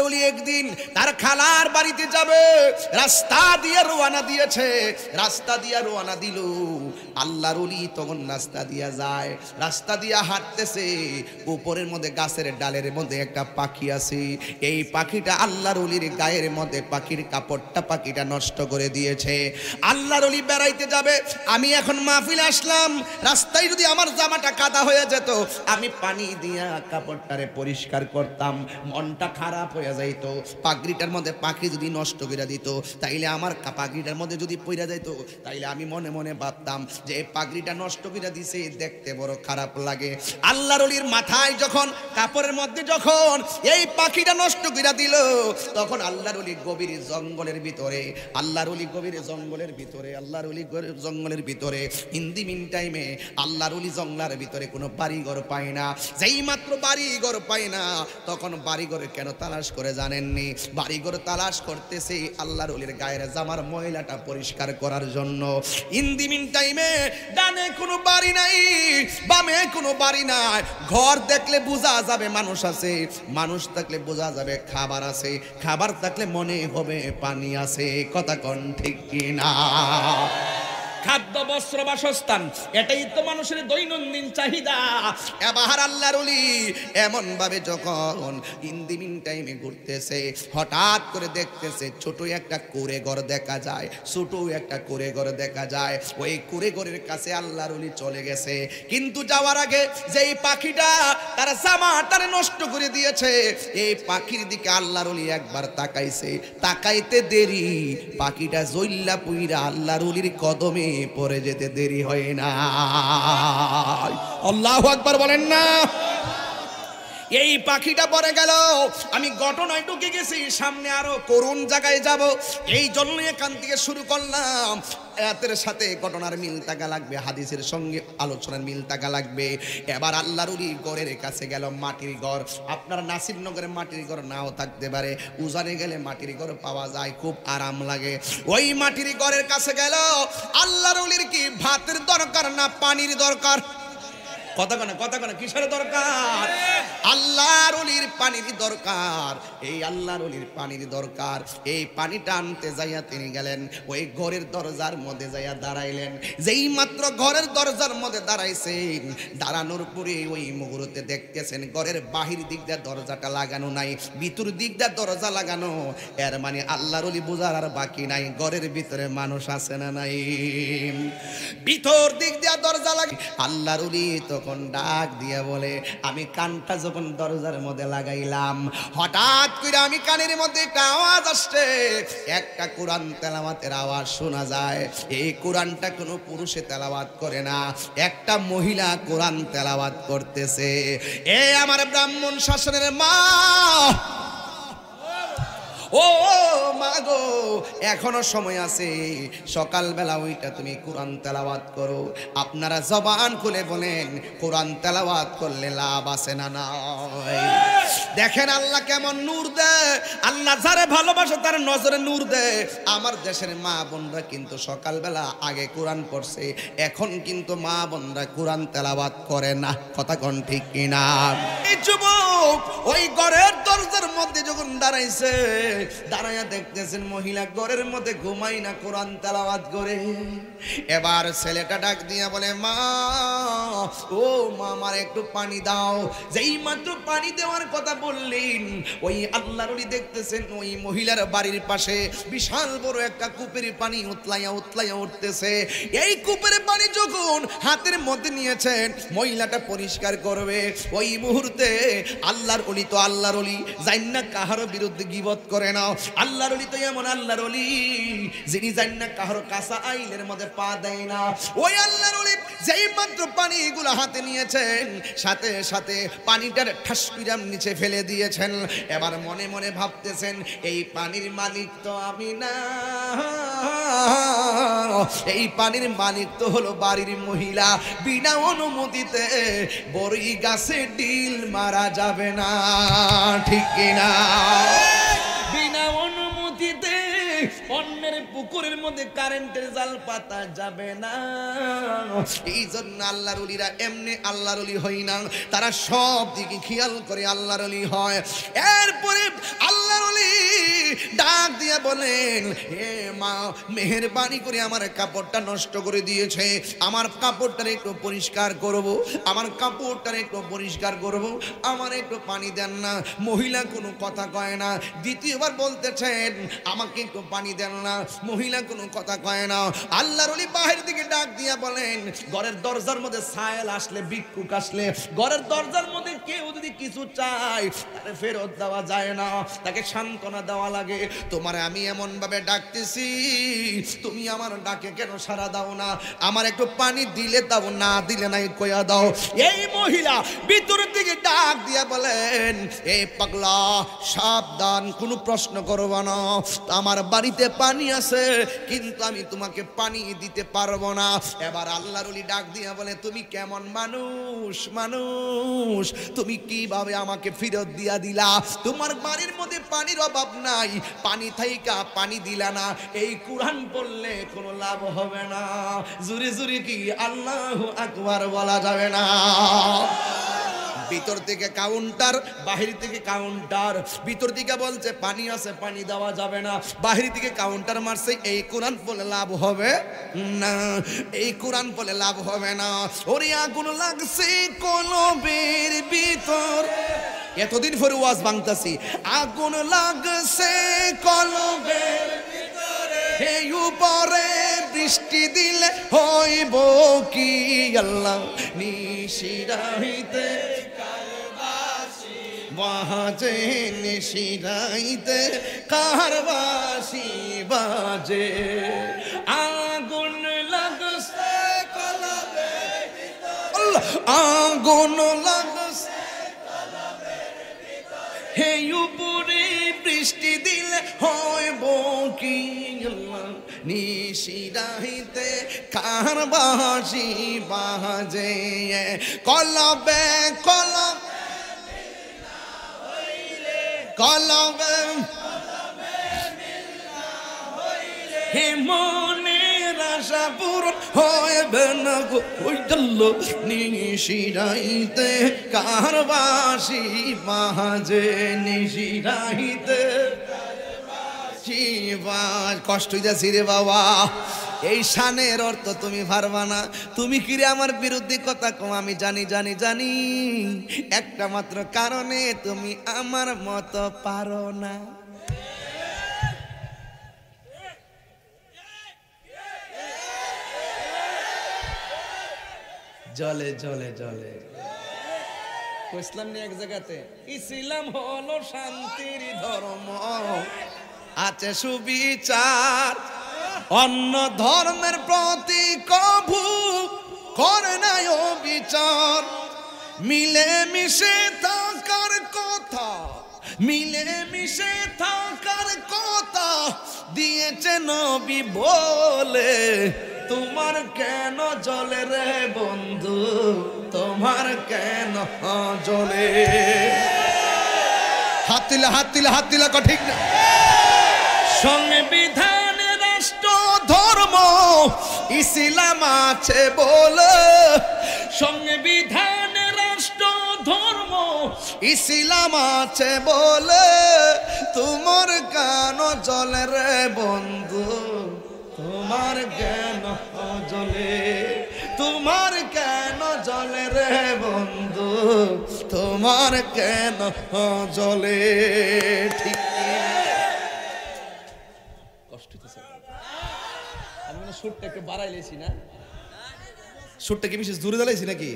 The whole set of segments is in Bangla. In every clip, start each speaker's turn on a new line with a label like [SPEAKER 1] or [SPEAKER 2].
[SPEAKER 1] আল্লাহর ওলি একদিন তার খালার বাড়িতে যাবে, রাস্তা দিয়ে রওনা দিয়েছে, রাস্তা দিয়ে রওনা দিল। আল্লাহর ওলি তখন রাস্তা দিয়ে যায়, রাস্তা দিয়ে হাঁটতেছে, উপরের মধ্যে গাছের ডালের মধ্যে একটা পাখি আছে। এই পাখিটা আল্লাহর ওলির গায়ের মধ্যে পাখির কাপড়টা পাখিটা নষ্ট করে দিয়েছে। আল্লাহর ওলি বেড়াইতে যাবে, আমি এখন মাহফিলে আসলাম, রাস্তায় যদি আমার জামাটা কাদা হয়ে যেত, আমি পানি দিয়া কাপড়টারে পরিষ্কার করতাম, মনটা খারাপ হয়ে যাইত। পাগড়িটার মধ্যে পাখি যদি নষ্ট করে দিত, তাইলে আমার পাগড়িটার মধ্যে যদি পইরা যাইত, তাইলে আমি মনে মনে ভাবতাম যে এই পাগড়িটা নষ্ট করে দিছে, দেখতে বড় খারাপ লাগে। আল্লাহর ওলির মাথায় যখন কাপড়ের মধ্যে যখন এই পাখিটা নষ্ট করে দিল, তখন আল্লাহর ওলি গভীর জঙ্গলের ভিতরে, আল্লাহর ওলি গভীর জঙ্গলের ভিতরে, আল্লাহর ওলি জঙ্গলের ভিতরে, হিন্দি মিন টাইমে আল্লাহর ওলি জঙ্গলের ভিতরে কোনো বাড়িঘর পায় না। যেই মাত্র বাড়িঘর পায় না, তখন বাড়িঘরে কেন তালাশ করে জানেননি? বাড়িঘর তালাশ করতেছে আল্লাহর ওলির গায়ের জামার ময়লাটা পরিষ্কার করার জন্য। হিন্দি মিন টাইমে ডানে কোনো বাড়ি নাই, বামে কোনো বাড়ি নাই, ঘর দেখলে বোঝা যাবে মানুষ আছে, মানুষ থাকলে বোঝা যাবে খাবার আছে, খাবার থাকলে মনে হবে পানি আছে। কথা কোন ঠিক কিনা? খাদ্য, বস্ত্র, বাসস্থান, এটাই তো মানুষের দৈনন্দিন চাহিদা। এবার আল্লাহর ওলি এমন ভাবে যখন ইন্দিমিন টাইমে ঘুরতেছে, হঠাৎ করে দেখতেছে ছোট একটা কুড়ে ঘর দেখা যায়, ছোট একটা কুড়ে ঘর দেখা যায়। ওই কুড়ে ঘরের কাছে আল্লাহর ওলি চলে গেছে, কিন্তু যাওয়ার আগে যেই পাখিটা তার জামাটারে নষ্ট করে দিয়েছে, এই পাখির দিকে আল্লাহর ওলি একবার তাকাইছে, তাকাইতে দেরি পাখিটা জইল্লা পুইরা আল্লাহর ওলির কদমে পরে যেতে দেরি হয় না। আল্লাহু আকবার বলেন না। এই পাখিটা পরে গেল। আমি ঘটনায় ঢুকে গেছি, সামনে আরো করুণ জায়গায় যাব, এই জন্য এখান থেকে শুরু করলাম। এর সাথে ঘটনার মিল থাকা লাগবে, হাদিসের সঙ্গে আলোচনার মিল থাকা লাগবে। এবার আল্লাহর ওলি ঘরের কাছে গেল, মাটির ঘর। আপনার নাসিরনগরে মাটির ঘর নাও থাকতে পারে, উজানে গেলে মাটির ঘর পাওয়া যায়, খুব আরাম লাগে। ওই মাটির ঘরের কাছে গেল। আল্লাহর ওলির কি ভাতের দরকার না পানির দরকার? কথা কনা কিসের দরকার? আল্লাহর ওলির পানির দরকার। এই আল্লাহর ওলির পানির দরকার। এই পানিটা আনতে যাইয়া তিনি গেলেন, ওই ঘরের দরজার মধ্যে যাইয়া দাঁড়াইলেন। যেই মাত্র ঘরের দরজার মধ্যে দাঁড়াইছেন, দাঁড়ানোর পরে ওই মুহূর্তে দেখতেছেন ঘরের বাহির দিক দিয়ে দরজাটা লাগানো নাই, ভিতর দিক দিয়ে দরজা লাগানো। এর মানে আল্লাহর ওলি বোঝার আর বাকি নাই, ঘরের ভিতরে মানুষ আছে না নাই। ভিতর দিক দিয়ে দরজা লাগে। আল্লাহর ওলি তখন ডাক দিয়া বলে, আমি কানটা যখন দরজার মধ্যে লাগাইলাম, হঠাৎ করে আমি কানের মধ্যে একটা আওয়াজ আসছে, একটা কোরআন তেলাওয়াতের আওয়াজ শোনা যায়। এই কোরআনটা কোনো পুরুষে তেলাওয়াত করে না, একটা মহিলা কোরআন তেলাওয়াত করতেছে। এ আমার ব্রাহ্মণ শাসনের মা, ও মা গো, এখনো সময় আছে, সকালবেলা ওইটা তুমি কোরআন তেলাওয়াত করো। আপনারা জবান খুলে বলেন, কোরআন তেলাওয়াত করলে লাভ আছে না নাই? দেখেন আল্লাহ কেমন নূর দেয়, আল্লাহ যারে ভালোবাসে তার নজরে নূর দেয়। আমার দেশের মা বোনরা কিন্তু সকালবেলা আগে কোরআন পড়ছে, এখন কিন্তু মা বোনরা কোরআন তেলাওয়াত করে না। কথা কোন ঠিক কিনা? এই যুবক ওই ঘরের দরজার মধ্যে যখন দাঁড়াইছে, দাঁড়াইয়া দেখতেছেন মহিলা ঘরের মধ্যে ঘুমাই না, কোরআন তেলাওয়াত করে। এবার ছেলেটা ডাক দিয়া বলে, মা ও মা, আমার একটু পানি দাও। যেই মাত্র পানি দেওয়ার কথা বললেন, ওই আল্লাহর ওলি দেখতেছেন ওই মহিলার বাড়ির পাশে বিশাল বড় একটা কূপের পানি উতলাইয়া উতলাইয়া উঠতেছে। এই কূপের পানি যখন হাতের মধ্যে নিয়েছেন, মহিলাটা পরিষ্কার করবে, ওই মুহূর্তে আল্লাহর ওলি তো আল্লাহর ওলি, জান্নাত কাহারো বিরুদ্ধে গীবত করে না। আল্লাহর ওলি তো এমন আল্লাহর ওলি যিনি জান্নাত কাহারো কাঁচা আইলের মধ্যে পা দেয় না। ওই আল্লাহর ওলি যেই মাত্র পানিগুলো হাতে নিয়েছেন, সাথে সাথে পানিটার ঠাস করে নিচে ফেলে দিয়েছেন। এবার মনে মনে ভাবতেছেন, এই পানির মালিক তো আমি না, এই পানির মালিক তো হলো বাড়ির মহিলা। বিনা অনুমতিতে বড়ই গাছে ডিল মারা যাবে না, ঠিক কিনা? বিনা অনুমতিতে অন্যের পুকুরের মধ্যে কারেন্টের জাল পাতা যাবে না। এই জন্য আল্লাহর ওলিরা এমনি আল্লাহর ওলি হয় না, তারা সব দিকে খেয়াল করে আল্লাহর ওলি হয়। এরপরে আল্লাহর বলেন, হে মা, মেহেরবানি করে আমার কাপড়টা নষ্ট করে দিয়েছে, আমার কাপড়টা একটু পরিষ্কার করব, আমার কাপড়টা একটু পরিষ্কার করব, আমার একটু পানি দেন না। মহিলা কোনো কথা কয় না। দ্বিতীয়বার বলতেছেন, আমাকে একটু পানি দেন না। মহিলা কোনো কথা কয় না। আল্লাহর ওলি বাহির দিকে ডাক দিয়া বলেন, ঘরের দরজার মধ্যে সায়েল আসলে, ভিক্ষুক আসলে, ঘরের দরজার মধ্যে কেউ যদি কিছু চায় তাকে ফেরত দেওয়া যায় না, তাকে সান্ত্বনা দেওয়া লাগে। তোমার আমি এমন ভাবে ডাকতেছি, তুমি আমার ডাকে কেন সাড়া দাও না? আমার একটু পানি দিলে দাও, না দিলে নাই কইয়া দাও। এই মহিলা ভিতরের দিকে ডাক দিয়া বলেন, এই পাগলা সাবধান, কোনো প্রশ্ন করব না। আমার বাড়িতে পানি আছে, কিন্তু আমি তোমাকে পানি দিতে পারবো না। এবার আল্লাহর ওলি ডাক দিয়া বলে, তুমি কেমন মানুষ, মানুষ তুমি কিভাবে আমাকে ফেরত দিয়া দিলা? তোমার বাড়ির মধ্যে পানির অভাব নাই, পানি থাইকা পানি দিলা না, এই কুরআন পড়লে কোনো লাভ হবে না। জুরি জুরি কি আল্লাহু আকবার বলা যাবে না? ভিতর থেকে কাউন্টার, বাহির থেকে কাউন্টার। ভিতর থেকে বলছে পানি আছে, পানি দেওয়া যাবে না। বাহির থেকে কাউন্টার মারছে, এই কোরআন বলে লাভ হবে না, এই কোরআন বলে লাভ হবে না। ওরে আগুন লাগছে কলবের ভিতর, এতদিন পরে ওয়াজ ভাঙতাছি। আগুন লাগছে কলবের ভিতরে, এই উপরে বৃষ্টি দিলে হইব কি? আল্লাহ নিশিরাইতে বাজে, নিশিরাইতে কারবাসি বাজে। আগুন লাগছে কলবের ভিতরে, আগুন লাগছে কলবের ভিতরে, হে উপরে বৃষ্টি দিলে হইব কি? নিশিরাইতে কারবাসি বাজে। কলবে কলবে কলবে হে মনের আশা পূরণ হইবে না গো। ওই দল্ল নিশিরাইতে কারবাসি বাজে, নিশিরাইতে কষ্ট হইতেছি রে বাবা। এই শানের অর্থ তুমি পারবা না। তুমি কিরে আমার বিরুদ্ধে কথা কম? আমি জানি জানি জানি, একটা মাত্র কারণে, তুমি আমার মতো পারো না। জলে জলে জলে ইসলাম নিয়ে এক জায়গাতে, ইসলাম হলো শান্তির ধর্ম, আছে সুবিচার, অন্য ধর্মের প্রতি কভু করে নাই অবিচার। মিলে মিশে থাকার কথা, মিলে মিশে থাকার কথা দিয়েছে নবী বলে। তোমার কেন জ্বলে রে বন্ধু, তোমার কেন জ্বলে? হাত দিলে হাত দিলে হাত দিলে ঠিক না? সংবিধান রাষ্ট্র ধর্ম ইসলাম আছে বলে, সংবিধান রাষ্ট্র ধর্ম ইসলাম আছে বলে, তোমার কেন জ্বলে রে বন্ধু, তোমার কেন জ্বলে? তোমার কেন জ্বলে রে বন্ধু, তোমার কেন জ্বলে? ঠিক কষ্ট হচ্ছে। আমি মানে সুরটা একটু বাড়াই লেছি না? সুরটা কি বিশেষ দূরে জ্বালাইছি নাকি?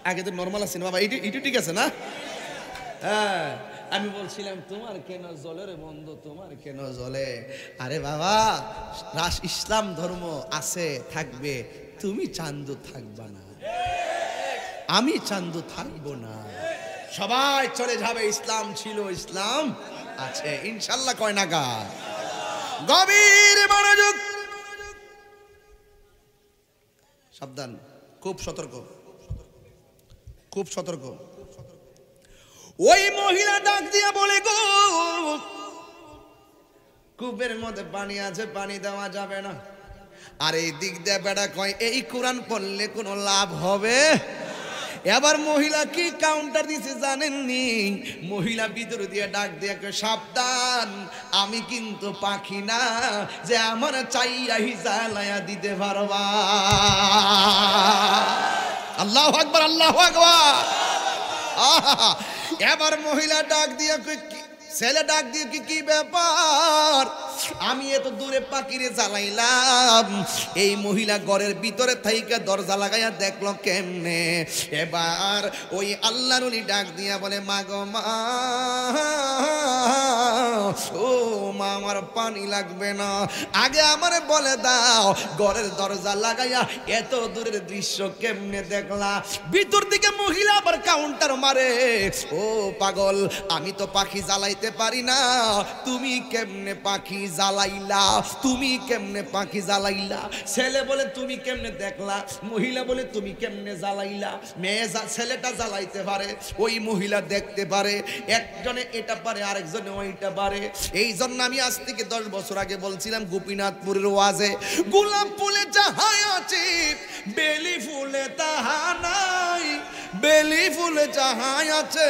[SPEAKER 1] আগে তো নর্মাল আছে না বাবা, এইটু ঠিক আছে না? হ্যাঁ, আমি বলছিলাম তোমার কেন জ্বলে রে বন্ধু, তোমার কেন জ্বলে? আরে বাবা, ইসলাম ধর্ম আছে, থাকবে, তুমি চান্দু থাকবা না, আমি চান্দু থাকবো না, সবাই চলে যাবে। ইসলাম ছিল, ইসলাম আছে ইনশাল্লাহ। কয় নাকা? গভীর মনোযোগ, সাবধান, খুব সতর্ক, খুব সতর্ক। ওই মহিলা ডাক দিয়া বলে, গো কূপের মধ্যে পানি আছে, পানি দেওয়া যাবে না। আর এই দিক দিয়ে বেড়া কয়, এই কোরআন পড়লে কোনো লাভ হবে? এবার মহিলা কি কাউন্টার দিছে জানেননি? মহিলা ভিতর দিয়ে ডাক দিয়ে সাবধান, আমি কিন্তু পাখি না যে আমার চাইয়া জ্বালায়া দিতে পারবা। আল্লাহু আকবার, আল্লাহু আকবার। এবার মহিলা ডাক দিয়ে ছেলে ডাক দিয়ে কি ব্যাপার, আমি এত দূরে পাখিরে জ্বালাইলাম, এই মহিলা ঘরের ভিতরে থাইকা দরজা লাগাইয়া দেখলো কেমনে। এবার ওই আল্লাহর ওলি ডাক দিয়া বলে মা গো মা, ও মা আমার পানি লাগবে না, আগে আমারে বলে দাও ঘরের দরজা লাগাইয়া এত দূরের দৃশ্য কেমনে দেখলা। ভিতর দিকে মহিলা আবার কাউন্টার মারে, ও পাগল আমি তো পাখি জ্বালাইতে পারি না, তুমি কেমনে পাখি জ্বালাইলা, তুমি কেমনে পাখি জ্বালাইলা। ছেলে বলে তুমি কেমনে দেখলা, মহিলা বলে তুমি কেমনে জ্বালাইলা। মেয়ে ছেলেটা জ্বালাইতে পারে, ওই মহিলা দেখতে পারে, একজনে এটা পারে আরেকজনে ওইটা পারে। এই জন্য আমি আজ থেকে 10 বছর আগে বলছিলাম গোপীনাথপুরের ওয়াজে, গোলাপ ফুলে যাহা আছে বেলি ফুলে তাহা নাই, বেলি ফুলে যাহা আছে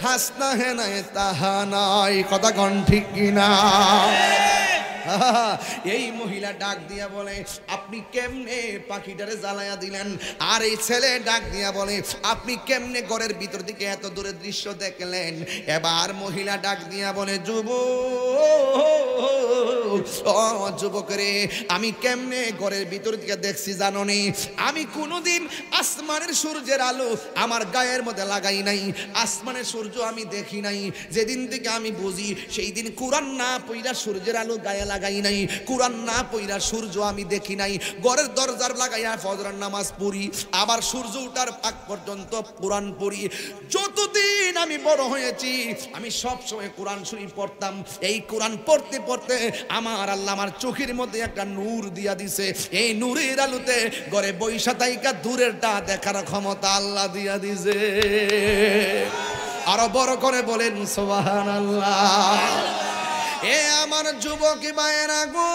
[SPEAKER 1] হাসনা হেনায় তাহা নাই। কথা কন ঠিক কিনা? এই মহিলা ডাক দিয়া বলে আপনি কেমনে পাখিটারে জ্বালায়া দিলেন। আর এই ছেলে ডাক দিয়া বলে আপনি কেমনে ঘরের ভিতর দিকে এত দূরের দৃশ্য দেখলেন। এবার মহিলা ডাক দিয়া বলে যুবক রে, আমি কেমনে ঘরের ভিতর দিকে দেখছি জানো নি? আমি কোনোদিন আসমানের সূর্যের আলো আমার গায়ের মধ্যে লাগাই নাই, আসমানের সূর্য আমি দেখি নাই। যেদিন থেকে আমি বুঝি সেই দিন কোরআন না পইরা সূর্যের আলো গায়ে লাগাই নাই, কোরআন না পইরা সূর্য আমি দেখি নাই। ঘরের দরজার লাগাইয়া ফজরের নামাজ পড়ি, আবার সূর্য ওঠার আগ পর্যন্ত কোরআন পড়ি। যতদিন আমি বড় হয়েছি আমি সব সময় কোরআন শরীফ পড়তাম। এই কোরআন পড়তে পড়তে আমার আল্লাহ আমার চোখের মধ্যে একটা নূর দিয়া দিছে। এই নূরের আলোতে ঘরে বৈশা থাইকা দূরেরটা দেখার ক্ষমতা আল্লাহ দিয়া দিছে। আরো বড় করে বলেন সুবহানাল্লাহ। এ আমার যুবক ভাইয়েরা গো,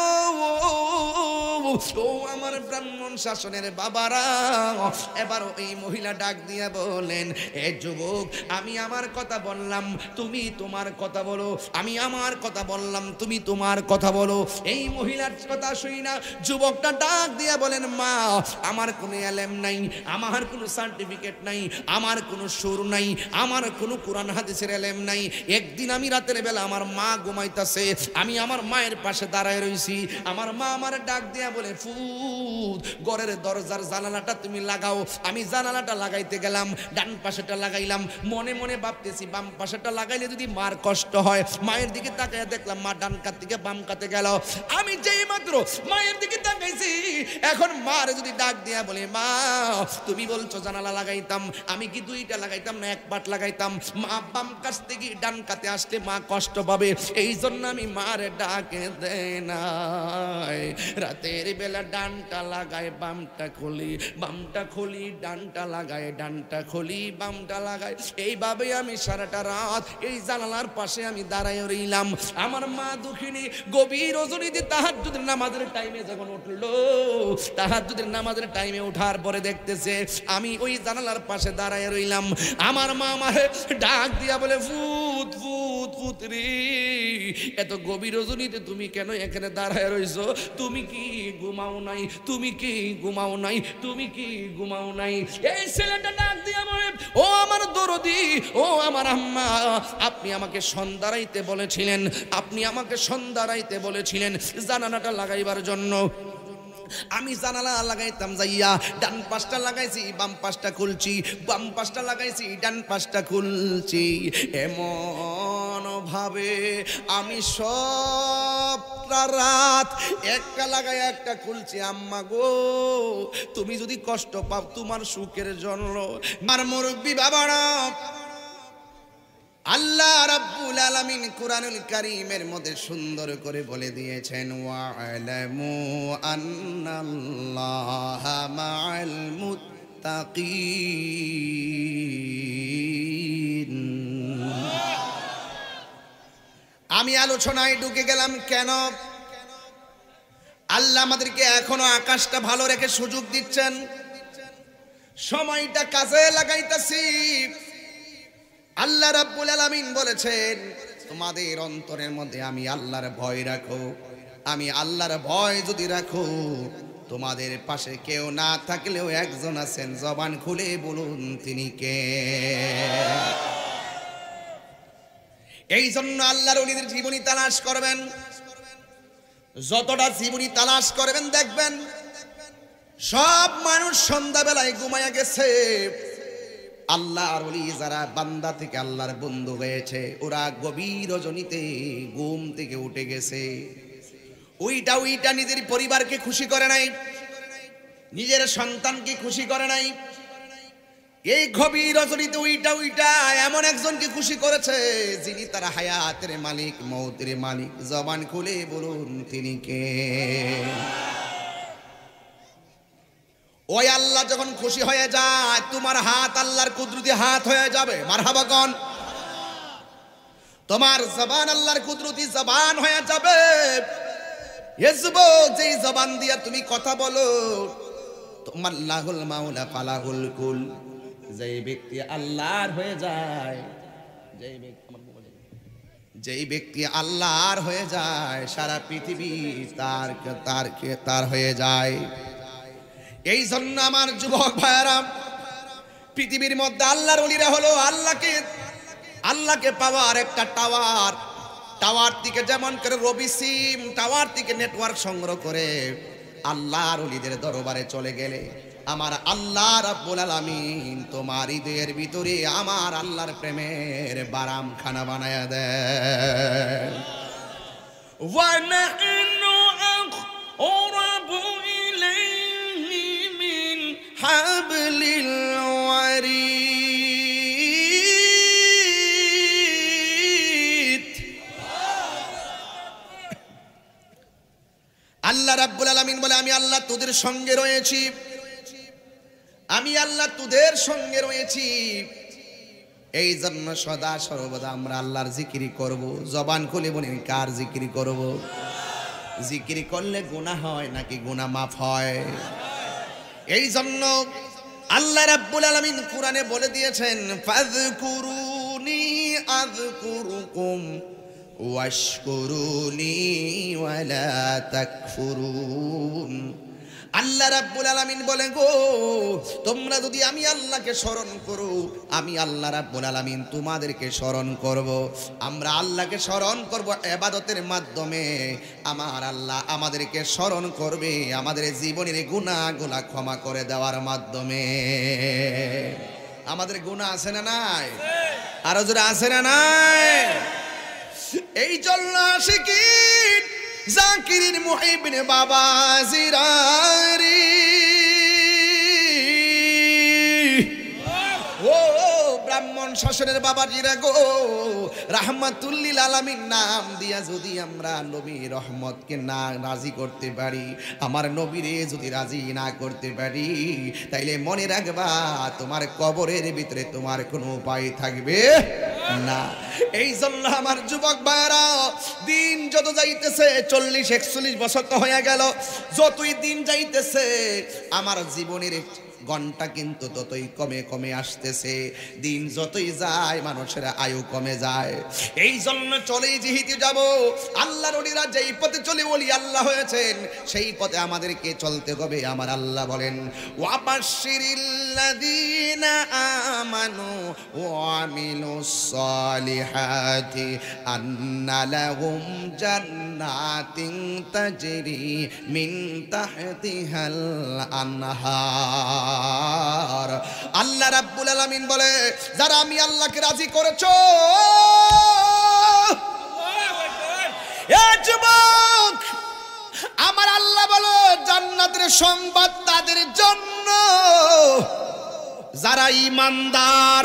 [SPEAKER 1] ও আমার ব্রাহ্মণ শাসনের বাবারা, এবার এই মহিলা ডাক দিয়া বলেন এ যুবক, আমি আমার কথা বললাম তুমি তোমার কথা বলো, আমি আমার কথা বললাম তুমি তোমার কথা বলো। এই মহিলার কথা শুই না যুবকটা ডাক দিয়া বলেন মা আমার কোনো এলেম নাই, আমার কোনো সার্টিফিকেট নাই, আমার কোনো সুর নাই, আমার কোনো কোরআন হাদিসের এলেম নাই। একদিন আমি রাতের বেলা আমার মা ঘুমাইতাছে, আমি আমার মায়ের পাশে দাঁড়ায় রইছি, আমার মা আমার ডাক দিয়া বলে ফুত ঘরের দরজার জানালাটা তুমি লাগাও। আমি জানালাটা লাগাইতে গেলাম, ডান পাশেটা লাগাইলাম, মনে মনে ভাবতেছি বাম পাশেটা লাগাইলে যদি মার কষ্ট হয়। মায়ের দিকে তাকাইয়া দেখলাম মা ডান কাত থেকে বাম কাতে গেল। আমি যেই মাত্র মায়ের দিকে তাকাইছি, এখন মার যদি ডাক দিয়া বলে মা তুমি বলছো জানালা লাগাইতাম, আমি কি দুইটা লাগাইতাম না এক পাট লাগাইতাম? মা বাম কাছ থেকে ডান কাতে আসলে মা কষ্ট পাবে, এই জন্য আমি মার ডাকে দেই নাই। রাতের বেলা ডানটা লাগায় বামটা খুলি, বামটা খুলি ডানটা লাগায়, ডানটা খুলি বামটা লাগায়। এইভাবে আমি সারাটা রাত এই জানালার পাশে আমি দাঁড়ায় রইলাম। আমার মা দুঃখিনী গভীর রজনীতে তাহাজ্জুদের নামাজের টাইমে যখন উঠলো, তাহাজ্জুদের নামাজের টাইমে ওঠার পরে দেখতেছে আমি ওই জানালার পাশে দাঁড়ায় রইলাম। আমার মা আমারে ডাক দিয়া বলে ফুত ফুত পুত্রী, এত গভীর রজনীতে তুমি কেন এখানে দাঁড়ায় রইছো? তুমি কি ঘুমাও নাই? তুমি কি ঘুমাও নাই? তুমি কি ঘুমাও নাই? এই ছেলেটা ডাক দিয়া বলে ও আমার দরদি, ও আমার আম্মা, আপনি আমাকে সন্ধ্যা রাইতে বলেছিলেন, আপনি আমাকে সন্ধ্যা রাইতে বলেছিলেন জানালাটা লাগাইবার জন্য। আমি জানালা লাগাইতাম যাইয়া ডান পাশটা লাগাইছি বাম পাশটা খুলছি, বাম পাশটা লাগাইছি ডান পাশটা খুলছি। এমন ভাবে আমি সবটা রাত একটা লাগাই একটা খুলছি। আম্মা গো তুমি যদি কষ্ট পাও তোমার সুখের জন্য। আমার মুরব্বি বাবারা, আল্লাহ রাব্বুল আলামিন কুরআনুল কারীমের মধ্যে সুন্দর করে বলে দিয়েছেন ওয়া'লামু আন্নাল্লাহা মা'আল মুত্তাকিন। আমি আলোচনায় ঢুকে গেলাম কেন? আল্লাহ আমাদেরকে এখনো আকাশটা ভালো রেখে সুযোগ দিচ্ছেন। সময়টা কাজে লাগাইতেছি। আল্লাহ রাব্বুল আলামিন বলেছেন তোমাদের অন্তরের মধ্যে আমি আল্লাহর ভয় রাখো। আমি আল্লাহর ভয় যদি রাখো, তোমাদের পাশে কেউ না থাকলেও একজন আছেন, জবান খুলে বলুন তিনি কে। এই জন্য আল্লাহর ওলিদের জীবনী তালাশ করবেন। যতটা জীবনী তালাশ করবেন দেখবেন সব মানুষ সন্ধ্যাবেলায় ঘুমায়া গেছে। আল্লাহর ওলি যারা বান্দা থেকে আল্লাহর বন্ধু হয়েছে, ওরা গভীর রজনীতে ঘুম থেকে উঠে গেছে। ওইটা নিজের পরিবারকে খুশি করে নাই, নিজের সন্তানকে খুশি করে নাই। এই গভীর রজনীতে ওইটা এমন একজনকে খুশি করেছে যিনি তার হায়াতের মালিক, মৌতের মালিক। জবান খুলে বলুন তিনি কে। ওই আল্লাহ যখন খুশি হয়ে যায়, তোমার হাত আল্লাহর কুদরতি হাত হয়ে যাবে। মারহাবা কোন। তোমার জবান আল্লাহর কুদরতি জবান হয়ে যাবে। যেই জবান দিয়া তুমি কথা বলো, তোমার লাহুল মাওলা ফালাহুল কুল। যেই ব্যক্তি আল্লাহর হয়ে যায়, যেই ব্যক্তি আল্লাহর হয়ে যায়, সারা পৃথিবী তার হয়ে যায়। এই জন্য আমার যুবক ভাইরা, পৃথিবীর মধ্যে আল্লাহর ওলিরা হলো আল্লাহকে পাওয়ার একটা টাওয়ার থেকে যেমন করে রবি সিম টাওয়ার থেকে নেটওয়ার্ক সংগ্রহ করে আল্লাহর ওলিদের দরবারে চলে গেলে আমার আল্লাহ রাব্বুল আলামিন তোমার হৃদয়ের ভিতরে আমার আল্লাহর প্রেমের বারাম খানা বানায়া দেয়। ওয়া নাহনু আখরাবু ইলাইহি মিন হাবলিল ওয়ারিদ। আল্লাহ রাব্বুল আলামিন বলে আমি আল্লাহ তোদের সঙ্গে রয়েছি, আমি আল্লাহ তোদের সঙ্গে রয়েছি। এই জন্য সদা সর্বদা আমরা আল্লাহর জিকিরি করব। জবান খুলে বলেন কার জিকিরি করব? জিকিরি করলে গুনাহ হয় নাকি গুনাহ মাফ হয়? এই জন্য আল্লাহ রাব্বুল আলামিন কোরআনে বলে দিয়েছেন ফাযকুরুনি আযকুরুকুম ওয়াশকুরুনি ওয়ালা তাকফুরুন। আল্লাহ রাব্বুল আলামিন বলেন গো, তোমরা যদি আমি আল্লাহকে স্মরণ করো, আমি আল্লাহ রাব্বুল আলামিন তোমাদেরকে স্মরণ করব। আমরা আল্লাহকে স্মরণ করব ইবাদতের মাধ্যমে। আমার আল্লাহ আমাদেরকে স্মরণ করবে আমাদের জীবনের গুনাহগুলো ক্ষমা করে দেওয়ার মাধ্যমে। আমাদের গুনাহ আছে না নাই? আরো জোরে আছে না নাই? এই জন্য আশিকিন জাকিরিন মুহিবিন বাবা জিরারি, ও ব্রাহ্মণ শাসনের বাবা জিরা গো, রাহমাতুল লিল আলামিন নাম দিয়া যদি আমরা নবী রহমতকে না রাজি করতে পারি, আমার নবীরে যদি রাজি না করতে পারি, তাইলে মনে রাখবা তোমার কবরের ভিতরে তোমার কোনো উপায় থাকবে না। এই জন্য আমার যুবক ভাইরা, দিন যত যাইতেছে 40-41 বছর তো হয়ে গেল, যতই দিন যাইতেছে আমার জীবনের ঘন্টা কিন্তু ততই কমে কমে আসতেছে। দিন যতই যায় মানুষের আয়ু কমে যায়। এই জন্য চলেই যেহেতু যাব, আল্লাহর ওলিরা যেই পথে চলে ওলি আল্লাহ হয়েছেন সেই পথে আমাদেরকে চলতে হবে। আমার আল্লাহ বলেন ওয়াবাশশিরিল্লাযীনা আমানু ওয়া আমিলুস সালিহাতি আন্না লাহুম জান্নাতিন তাজরি মিন তাহতিহাল আনহার। আল্লাহ রাব্বুল আলামিন বলে যারা আমি আল্লাহকে রাজি করেছো, এ যুবক আমার আল্লাহ বলো জান্নাতের সংবাদ তাদের জন্য যারা ঈমানদার।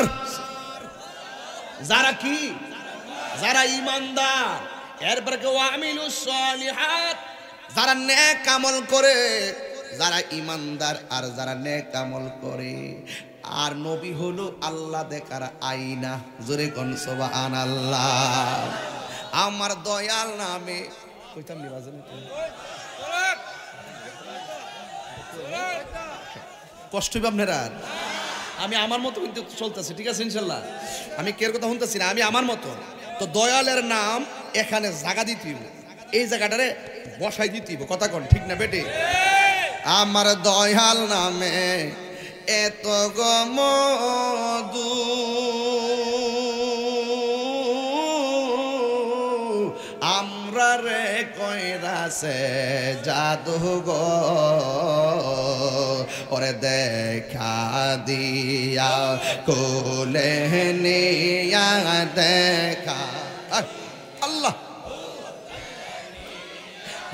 [SPEAKER 1] যারা কি? যারা ঈমানদার। এরপরে ওয়া আমিলুস সালিহাত, যারা নেক আমল করে, যারা ঈমানদার আর যারা নেক আমল করে। আর নবী হলো আল্লাহ দেখার আয়না। জোরে কোন সুবহানাল্লাহ। আমার দয়াল নামে কইতাম নি বাজে কষ্ট হবে আপনারা। আমি আমার মতো কিন্তু চলতেছি, ঠিক আছে ইনশাল্লাহ। আমি কের কথা শুনতেছি না, আমি আমার মতো। তো দয়ালের নাম এখানে জায়গা দিতে, এই জায়গাটারে বসাই দিতে, কথা কোন ঠিক না বেটে? আমার দয়াল নামে এত গমদু, আমরা রে কইরাছে জাদু গো, ওরে দেখা দিয়া কোলে নিয়া দেখা আল্লাহ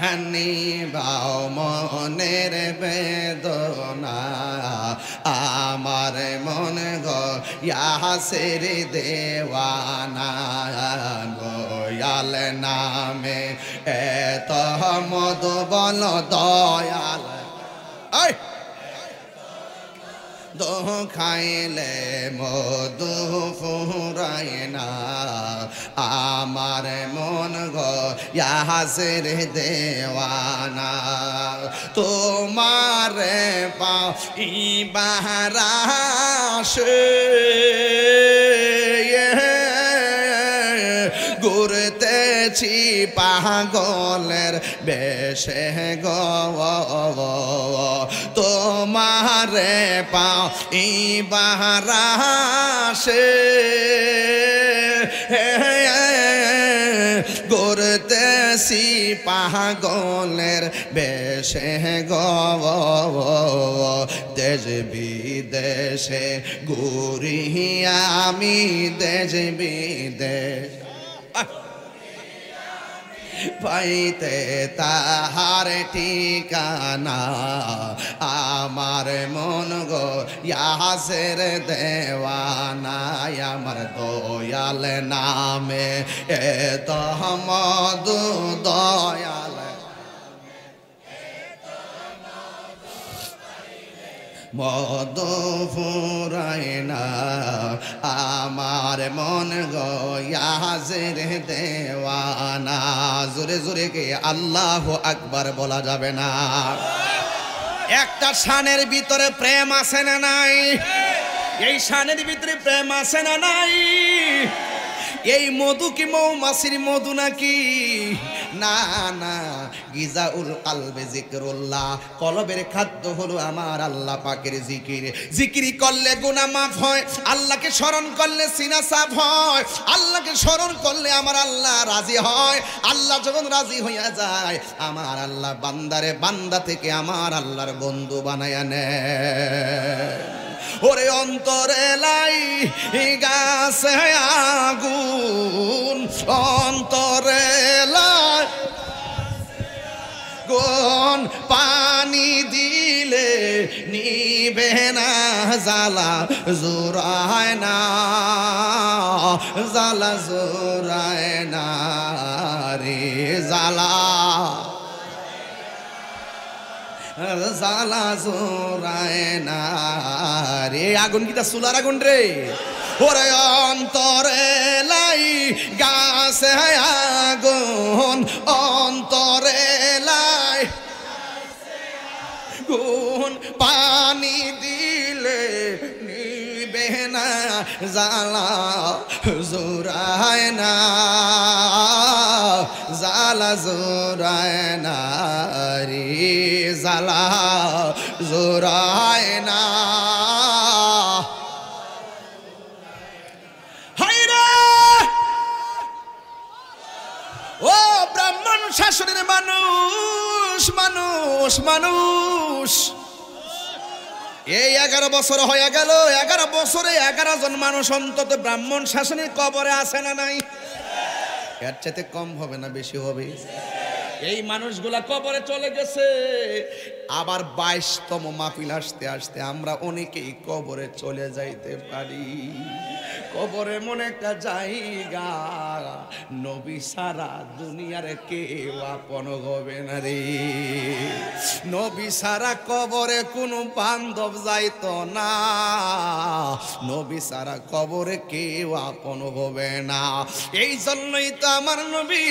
[SPEAKER 1] হানি বাও মনের বেদনা, আমার মন গো ইয়াসের দেওয়ানা, দয়াল নামে এত মধু বল দয়াল, আই দো খাইলে মধু ফুরায় না, আমার মন গো ইয়াসের দেওয়ানা, তোমার পাইবারাসে ঘুরতেছি পাগলের বেশে গো, তোমারে পাইবারাসে ঘুরতেছি পাগলের বেশে গো, দেশ বিদেশে ঘুরি আমি, দেশ বিদেশ পাইতে তাহার ঠিকানা, আমার মন গো ইয়াসের দেওয়ানা, আমার দয়াল নামে এত মধু, দয়াল মধু ফুরায় না, আমার মন গো ইয়াসের দেওয়ানা। জোরে জোরে কে আল্লাহু আকবার বলা যাবে না? একটা শানের ভিতরে প্রেম আছে না নাই? এই শানের ভিতরে প্রেম আছে না নাই? এই মধু কি মৌমাছির মধু নাকি? না না, গিজাউল কালবে জিকরুল্লাহ, কলবের খাদ্য হলো আমার আল্লাহ পাকের জিকির। জিকিরি করলে গুনাহ মাফ হয়, আল্লাহকে স্মরণ করলে সিনা সাফ হয়, আল্লাহকে স্মরণ করলে আমার আল্লাহ রাজি হয়। আল্লাহ যখন রাজি হইয়া যায়, আমার আল্লাহ বান্দারে বান্দা থেকে আমার আল্লাহর বন্ধু বানায়া নেয়। ওরে অন্তরে লাই গাছে আগুন, অন্তরে লাই গুন, পানি দিলে নিবে না জ্বালা, জোরায় না জ্বালা, জোরায় না রে জ্বালা, জ্বালা জোরায় না রে। আগুন কি তা চুলার আগুন রে? ওরে অন্তরে লাই গাছে আগুন, অন্তরে লাই গুন, পানি দিলে নিবে না জ্বালা, জোরায় না জ্বালা, জোরায় না রে জ্বালা, জোরায় না। ও ব্রাহ্মণ শাসনের মানুষ, মানুষ মানুষ, এই 11 বছর হয়ে গেল, 11 বছরে 11 জন মানুষ অন্তত ব্রাহ্মণ শাসনের কবরে আছে না নাই? এর চাইতে কম হবে না বেশি হবে? এই মানুষগুলা কবরে চলে গেছে। আবার 22তম মাহফিল আসতে আসতে আমরা অনেকেই কবরে চলে যাইতে পারি। কবরে মনে একটা জায়গা, নবী সারা দুনিয়ার কেউ আপন হবে না রে। নবী সারা কবরে কোনো বান্ধব যাইতো না, নবী সারা কবরে কেউ আপন হবে না। এই জন্যই তো আমার নবী,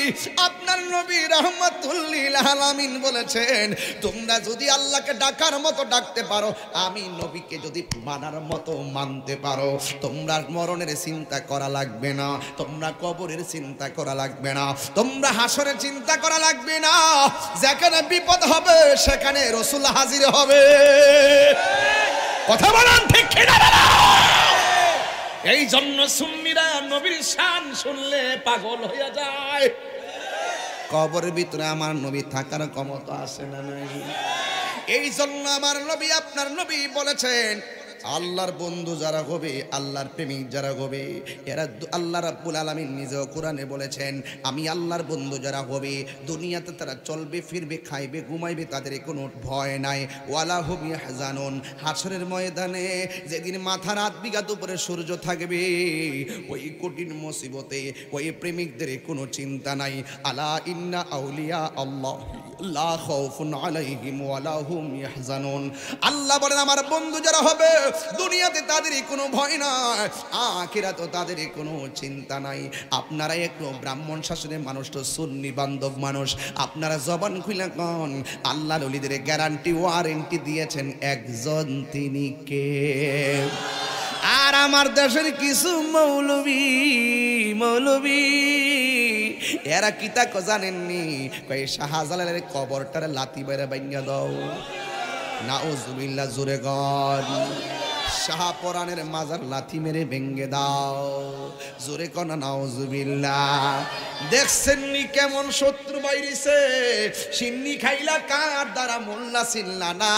[SPEAKER 1] আপনার নবী রাহমাতুল লিল আলামিন বলেছেন, তোমরা যদি আল্লাহকে ডাকার মতো ডাকতে পারো, আমি নবীকে যদি মানার মতো মানতে পারো, তোমরা মরণের চিন্তা করা লাগবে না, তোমরা কবরের চিন্তা করা লাগবে না, তোমরা হাসরের চিন্তা করা লাগবে না। যেখানে বিপদ হবে সেখানে রাসূল হাজির হবে। কথা বলেন ঠিক কিনা? এই জন্য সুন্নিরা নবীর শান শুনলে পাগল হয়ে যায়। কবরের ভিতরে আমার নবী থাকার ক্ষমতা আছে না নাই? এই জন্য আমার নবী, আপনার নবী বলেছেন, আল্লাহর বন্ধু যারা হবে, আল্লাহর প্রেমিক যারা হবে, এরা আল্লাহ রাব্বুল আলামিন নিজেও কোরআনে বলেছেন, আমি আল্লাহর বন্ধু যারা হবে দুনিয়াতে তারা চলবে ফিরবে খাইবে ঘুমাইবে, তাদের কোনো ভয় নাই। ওয়ালা হুম ইয়াহজানুন, হাসরের ময়দানে যেদিন মাথা রাত বিঘাত উপরে সূর্য থাকবে, ওই কঠিন মুসিবতে ওই প্রেমিকদের কোনো চিন্তা নাই। আলা ইন্না আউলিয়া আল্লাহ লা খাউফুন আলাইহিম ওয়ালা হুম ইয়াহজানুন। আল্লাহ বলেন, আমার বন্ধু যারা হবে দুনিয়াতে তাদের কোনো ভয় নাই, আখিরাতে তাদের কোনো চিন্তা নাই। আপনারা একটু ব্রাহ্মণ শাসনের মানুষ, তো সুন্নি বান্ধব মানুষ, আপনারা জবান খুলে কোন আল্লাহর ওলিদের গ্যারান্টি ওয়ারেন্টি দিয়েছেন একজন, তিনি কে? আর আমার দেশের কিছু মৌলবী এরা কি তা জানেননি? কই শাহজালালের কবরটার লাথি বাইরে ভাঙা দাও। নাউজুবিল্লাহ, জোরে গন। শাহপরানের মাজার লাথি মেরে ভেঙ্গে দাও, জোরে কন নাউজুবিল্লাহ। দেখছেন নি কেমন শত্রু বাইরেছে? সিন্নি খাইলা কার দ্বারা মোল্লা চিল্লা না।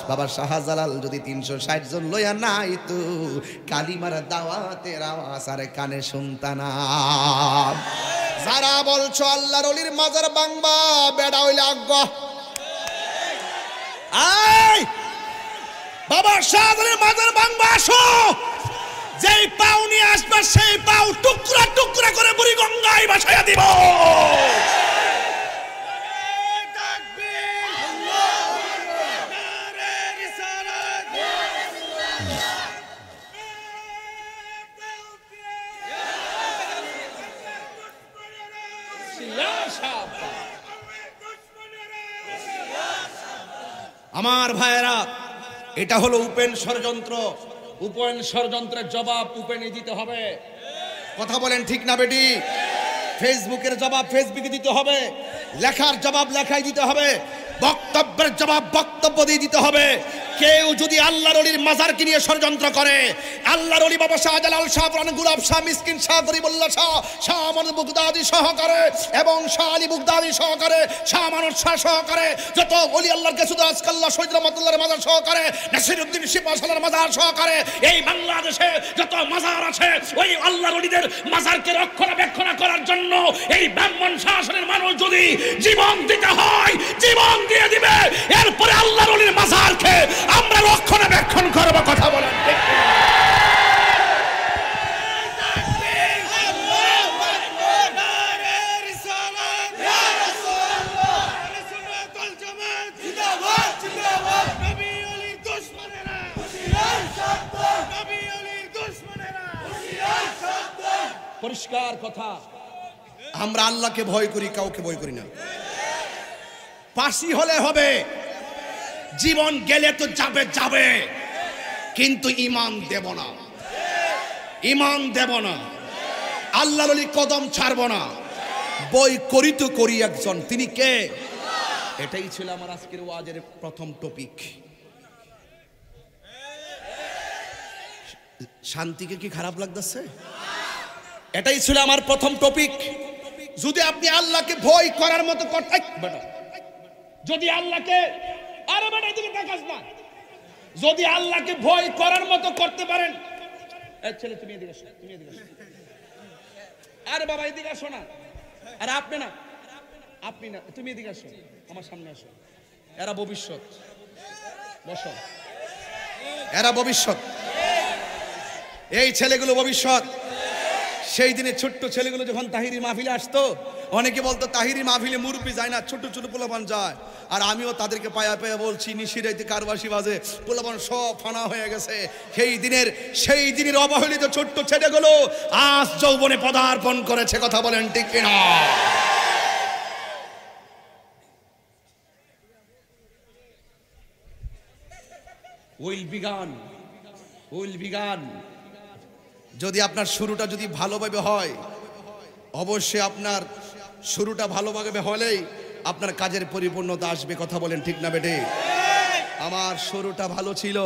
[SPEAKER 1] বাবা শাহজালাল যদি 360 জন লইয়া নাই তো কালিমার দাওয়াতের আওয়াজ আর কানে শুনতা না। যারা বলছো আল্লাহর ওলির মাজার ভাঙবা, বেড়া হইলে আজ্ঞা। আই বাবা শাহজালালের মাজার ভাঙবা, আসো। যেই পাও নিয়ে আসবা সেই পাও টুকরা টুকরা করে বুড়ি গঙ্গায় ভাসাইয়া দিব। আমার ভাইয়েরা, এটা হলো উপেন ষড়যন্ত্র। উপেন ষড়যন্ত্রের জবাব উপেনে দিতে হবে। কথা বলেন ঠিক না বেটি? ফেসবুকের জবাব ফেসবুকে দিতে হবে, লেখার জবাব লেখায় দিতে হবে, বক্তব্যের জবাব বক্তব্য দিয়ে দিতে হবে। কেউ যদি আল্লাহর ওলির মাজারকে নিয়ে ষড়যন্ত্র করে, আল্লাহর ওলি বাবা শাহজালাল, শাহ পুরান গুলাব শাহ, মিসকিন শাহ, গরিবুল্লাহ শাহ, শাহ আমানত বুগদাদি সহকারে এবং শাহ আলী বুগদাদি সহকারে, শাহ আমানত শাহ সহকারে, যত ওলি আল্লাহর কাছে আজকাল্লাহ শহীদ রহমাতুল্লাহর মাজার সহকারে, নাসিরউদ্দিন শিপাশালার মাজার সহকারে, এই বাংলাদেশে যত মাজার আছে ওই আল্লাহর ওলিদের মাজারকে রক্ষণাবেক্ষণ করার জন্য এই ব্রাহ্মণ শাসনের মানুষ যদি জীবন দিতে হয়, জীবন দিয়ে দিবে। এরপরে আল্লাহর ওলির মাজারকে আমরা রক্ষণাবেক্ষণ করব। কথা বলেন ঠিক না? পরিষ্কার কথা, আমরা আল্লাহকে ভয় করি, কাউকে ভয় করি না। ফাঁসি হলে হবে, জীবন গেলে তো যাবে যাবে, কিন্তু ঈমান দেব না, ঈমান দেব না, আল্লাহর ওলি কদম ছাড়ব না। বই করি তো করি একজন, তিনি কে? এটাই ছিল আমার আজকের ওয়াজের প্রথম টপিক। শান্তিকে কি খারাপ লাগতেছে? এটাই ছিল আমার প্রথম টপিক। যদি আপনি আল্লাহকে ভয় করার মতো করতে, যদি আল্লাহকে, আরে বেটা এদিকে তাকাস না, যদি আল্লাহকে ভয় করার মতো করতে পারেন, এই ছেলে তুমি এদিকে আসো, তুমি এদিকে আসো, আরে বাবা এদিকে আসো না, আরে আপনি না, আপনি না, তুমি এদিকে আসো, আমার সামনে আসো। এরা ভবিষ্যৎ, বসো, এরা ভবিষ্যৎ, এই ছেলেগুলো ভবিষ্যৎ। সেই দিনে ছোট্ট ছেলেগুলো যখন তাহিরি মাহফিলে আসতো, অনেকে বলতো তাহিরি মাহফিলে মুরব্বি যায় না, ছোট ছোট পোলাপান যায়। আর আমিও তাদেরকে পায়া পায়া বলছি, নিশিরাইতে কারবাসি বাজে, পোলাপান সব ফানা হয়ে গেছে। সেই দিনের অবহেলিত ছোট্ট ছেলেগুলো আজ যৌবনে পদার্পণ করেছে। কথা বলেন ঠিক কিনা? উইল বিগান যদি আপনার শুরুটা যদি ভালোভাবে হয়, অবশ্যই আপনার শুরুটা ভালোভাবে হলেই আপনার কাজের পরিপূর্ণতা আসবে। কথা বলেন ঠিক না বেটে? আমার শুরুটা ভালো ছিল,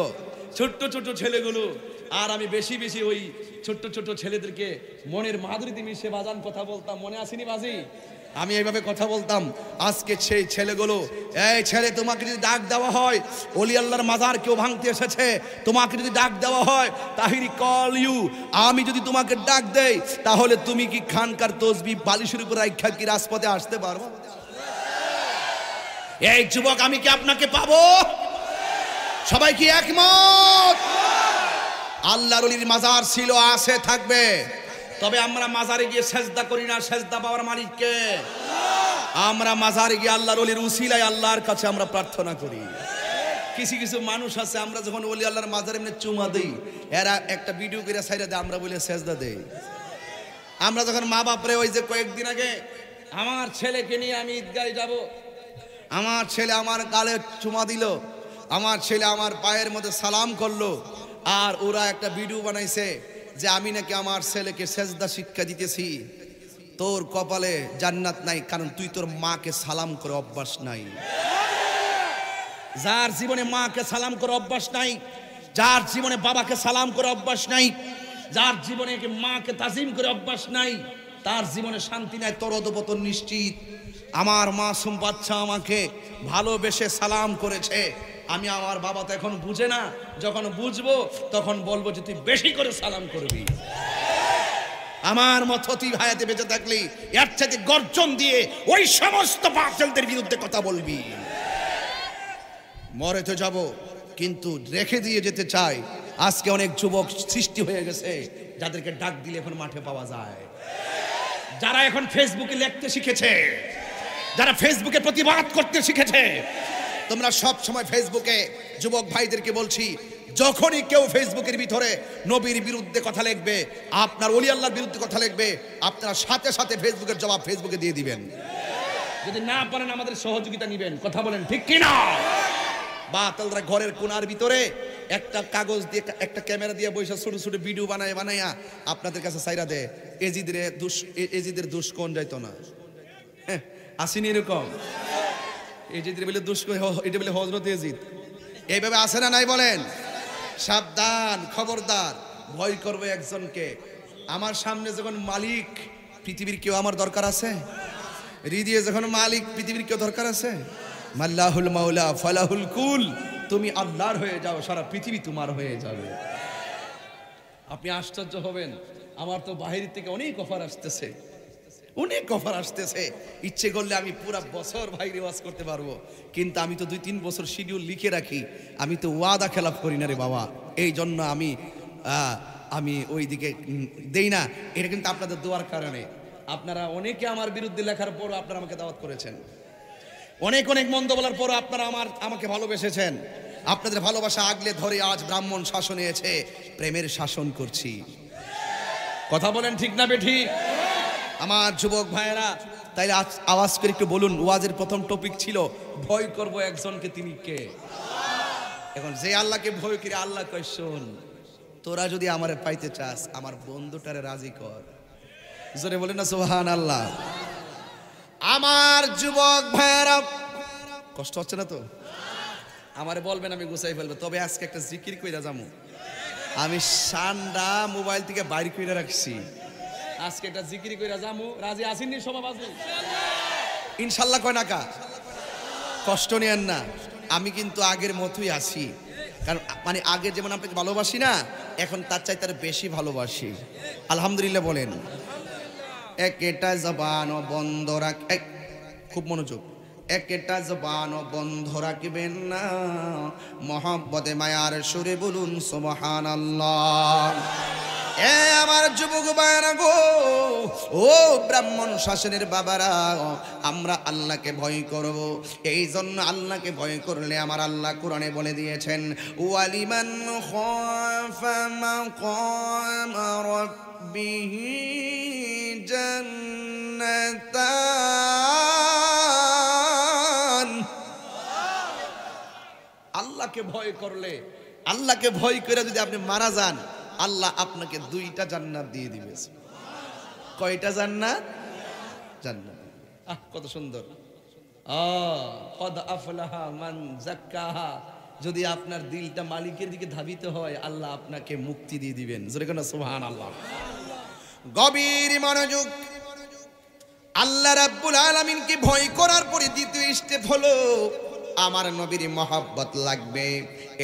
[SPEAKER 1] ছোট্ট ছোট্ট ছেলেগুলো, আর আমি বেশি বেশি ওই ছোট্ট ছোট্ট ছেলেদেরকে মনের মাধুরীতে মিশে বাজান কথা বলতাম। মনে আসেনি বাজি? আমি এইভাবে কথা বলতাম। আজকে সেই ছেলেগুলো, এই ছেলে, তোমাকে যদি ডাক দেওয়া হয়, ওলি আল্লাহর মাজার কেউ ভাঙতে এসেছে, তোমাকে যদি ডাক দেওয়া হয়, তাহিরি কল ইউ, আমি যদি তোমাকে ডাক দেই, তাহলে তুমি কি খানকার তসবিহ বালিশের উপর রাখা কি রাজপথে আসতে পারবো? এই যুবক, আমি কি আপনাকে পাবো? সবাই কি একমত? আল্লাহর ওলির মাজার ছিল, আছে, থাকবে। তবে আমরা মাজারে গিয়ে সেজদা করি না, সেজদা পাওয়ার মালিক কে? আমরা মাজারে গিয়ে আল্লাহর ওলির উসিলায় আল্লাহর কাছে আমরা প্রার্থনা করি। কিছু কিছু মানুষ আছে, আমরা যখন ওলি আল্লাহর মাজারে এমনি চুমা দেই, এরা একটা ভিডিও করে সাইডে দেয়, আমরা বলে সেজদা দেই। আমরা যখন মা বাপরে, ওই যে কয়েকদিন আগে আমার ছেলেকে নিয়ে আমি ঈদগাহে যাব, আমার ছেলে আমার গালে চুমা দিল, আমার ছেলে আমার পায়ের মধ্যে সালাম করলো, আর ওরা একটা ভিডিও বানাইছে যে আমি নাকি আমার ছেলেকে সেজদা শিক্ষা দিতেছি। তোর কপালে জান্নাত নাই, কারণ তুই তোর মাকে সালাম করে অভ্যাস নাই। যার জীবনে মাকে সালাম করে অভ্যাস নাই, যার জীবনে বাবাকে সালাম করে অভ্যাস নাই, যার জীবনে মাকে তাজিম করে অভ্যাস নাই, তার জীবনে শান্তি নাই, তোর অধঃপতন নিশ্চিত। আমার মাসুম বাচ্চা আমাকে ভালোবেসে সালাম করেছে, আমি আমার বাবা তো এখন বুঝে না, যখন বুঝবো তখন বলবো যে তুই বেশি করে সালাম করবি। আমার মতো তুই হায়াতে বেঁচে থাকলি এর চাইতে গর্জন দিয়ে ওই সমস্ত বাতিলদের বিরুদ্ধে কথা বলবি। মরে তো যাব, কিন্তু রেখে দিয়ে যেতে চাই। আজকে অনেক যুবক সৃষ্টি হয়ে গেছে যাদেরকে ডাক দিলে এখন মাঠে পাওয়া যায়, যারা এখন ফেসবুকে লিখতে শিখেছে, যারা ফেসবুকে প্রতিবাদ করতে শিখেছে। তোমরা সব সময় ফেসবুকে যুবক ভাইদেরকে বলছি, যখনই কেউ ফেসবুকের ভিতরে নবীর বিরুদ্ধে কথা লিখবে, আপনার ওলি আল্লাহর বিরুদ্ধে কথা লিখবে, আপনারা সাথে সাথে ফেসবুকের জবাব ফেসবুকে দিয়ে দিবেন। যদি না পারেন আমাদের সহযোগিতা নেবেন। কথা বলেন ঠিক কিনা? বাতিলরা ঘরের কোণার ভিতরে একটা কাগজ দিয়ে, একটা ক্যামেরা দিয়ে বসে ছোট ছোট ভিডিও বানায়া আপনাদের কাছে সাইরা দেয়। এজিদের দুষ কোন যাইতো না, আসেনি এরকম? এজিদের বলে দুষ, এটা বলে হযরত এজিদ, এইভাবে আসে না নাই? বলেন সাবধান, খবরদার। ভয় করবে একজনকে। আমার সামনে যখন মালিক, পৃথিবীর কেউ আমার দরকার আছে? হৃদয়ে যখন মালিক, পৃথিবীর কেউ দরকার আছে? মাল্লাহুল মাওলা ফালাহুল কুল, তুমি আল্লাহর হয়ে যাও, সারা পৃথিবী তোমার হয়ে যাবে। আপনি আশ্চর্য হবেন, আমার তো বাহির থেকে অনেক অফার আসতেছে, অনেক অফার আসতেছে। ইচ্ছে করলে আমি পুরা বছর ভাই রেওয়াজ করতে পারবো, কিন্তু আমি তো 2-3 বছর শিডিউল লিখে রাখি। আমি তো ওয়াদা খেলাফ করি না রে বাবা, এই জন্য আমি ওই দিকে দেই না। এটা কিন্তু আপনাদের দোয়ার কারণে। আপনারা অনেকে আমার বিরুদ্ধে লেখার পরও আপনারা আমাকে দাওয়াত করেছেন, অনেক অনেক মন্দ বলার পরও আপনারা আমাকে ভালোবেসেছেন। আপনাদের ভালোবাসা আগলে ধরে আজ ব্রাহ্মণ শাসনে এসে প্রেমের শাসন করছি। কথা বলেন ঠিক না বেঠিক? আমার যুবক ভাইয়েরা, তাইলে আওয়াজ করে একটু বলুন, ওয়াজের প্রথম টপিক ছিল ভয় করব একজনকে, তিনি কে? এখন যে আল্লাহকে ভয় করে, আল্লাহ কয় শোন, তোরা যদি আমারে পাইতে চাস, আমার বন্ধুটারে রাজি কর। জোরে বলেন না সুবহানাল্লাহ। আমার যুবক ভাইয়েরা, কষ্ট হচ্ছে না তো? আমারে বলবেন, আমি গুছাই ফেলবো। তবে আজকে একটা জিকির কইরা যামু, আমি সান্ডা মোবাইল থেকে বাইর কইরা রাখছি। আজকে একটা জিকির কইরা যামু। রাজি আছেন নি সবাই? বাজু ইনশাআল্লাহ। কয় নাকা? কষ্ট নেন না, আমি কিন্তু আগের মতোই আছি। কারণ মানে আগে যেমন আপনাকে ভালোবাসি না, এখন তার চাইতে আরো বেশি ভালোবাসি। আলহামদুলিল্লাহ বলেন। একটা জবান বন্ধ রাখ, খুব মনোযোগ, একটা জবান বন্ধ রাখবেন না, মহব্বতে মায়ার সুরে বলুন সুবহানাল্লাহ। এ আমার যুবক ভাইরা গো, ও ব্রাহ্মণ শাসনের বাবারা, আমরা আল্লাহকে ভয় করব। এই জন্য আল্লাহকে ভয় করলে আমার আল্লাহ কোরআনে বলে দিয়েছেন, ওয়ালিমান খাফা মাকাম রাব্বিহি জান্নাতান। আল্লাহকে ভয় করলে, আল্লাহকে ভয় করে যদি আপনি মারা যান, আল্লাহ আপনাকে 2টা জান্নাত দিয়ে দিবে। কয়টা জান্নাত? জান্নাত। কত সুন্দর। কদ আফলাহা মান যাক্কাহা। যদি আপনার দিলটা মালিকের দিকে ধাবিত হয়, আল্লাহ আপনাকে মুক্তি দিয়ে দিবেন। জোরে কোন সুবহানাল্লাহ। গভীর মনোযোগ। আল্লাহ রাব্বুল আলামিনকে ভয় করার পরে দ্বিতীয় স্টেপ হলো আমার নবীর মহব্বত লাগবে।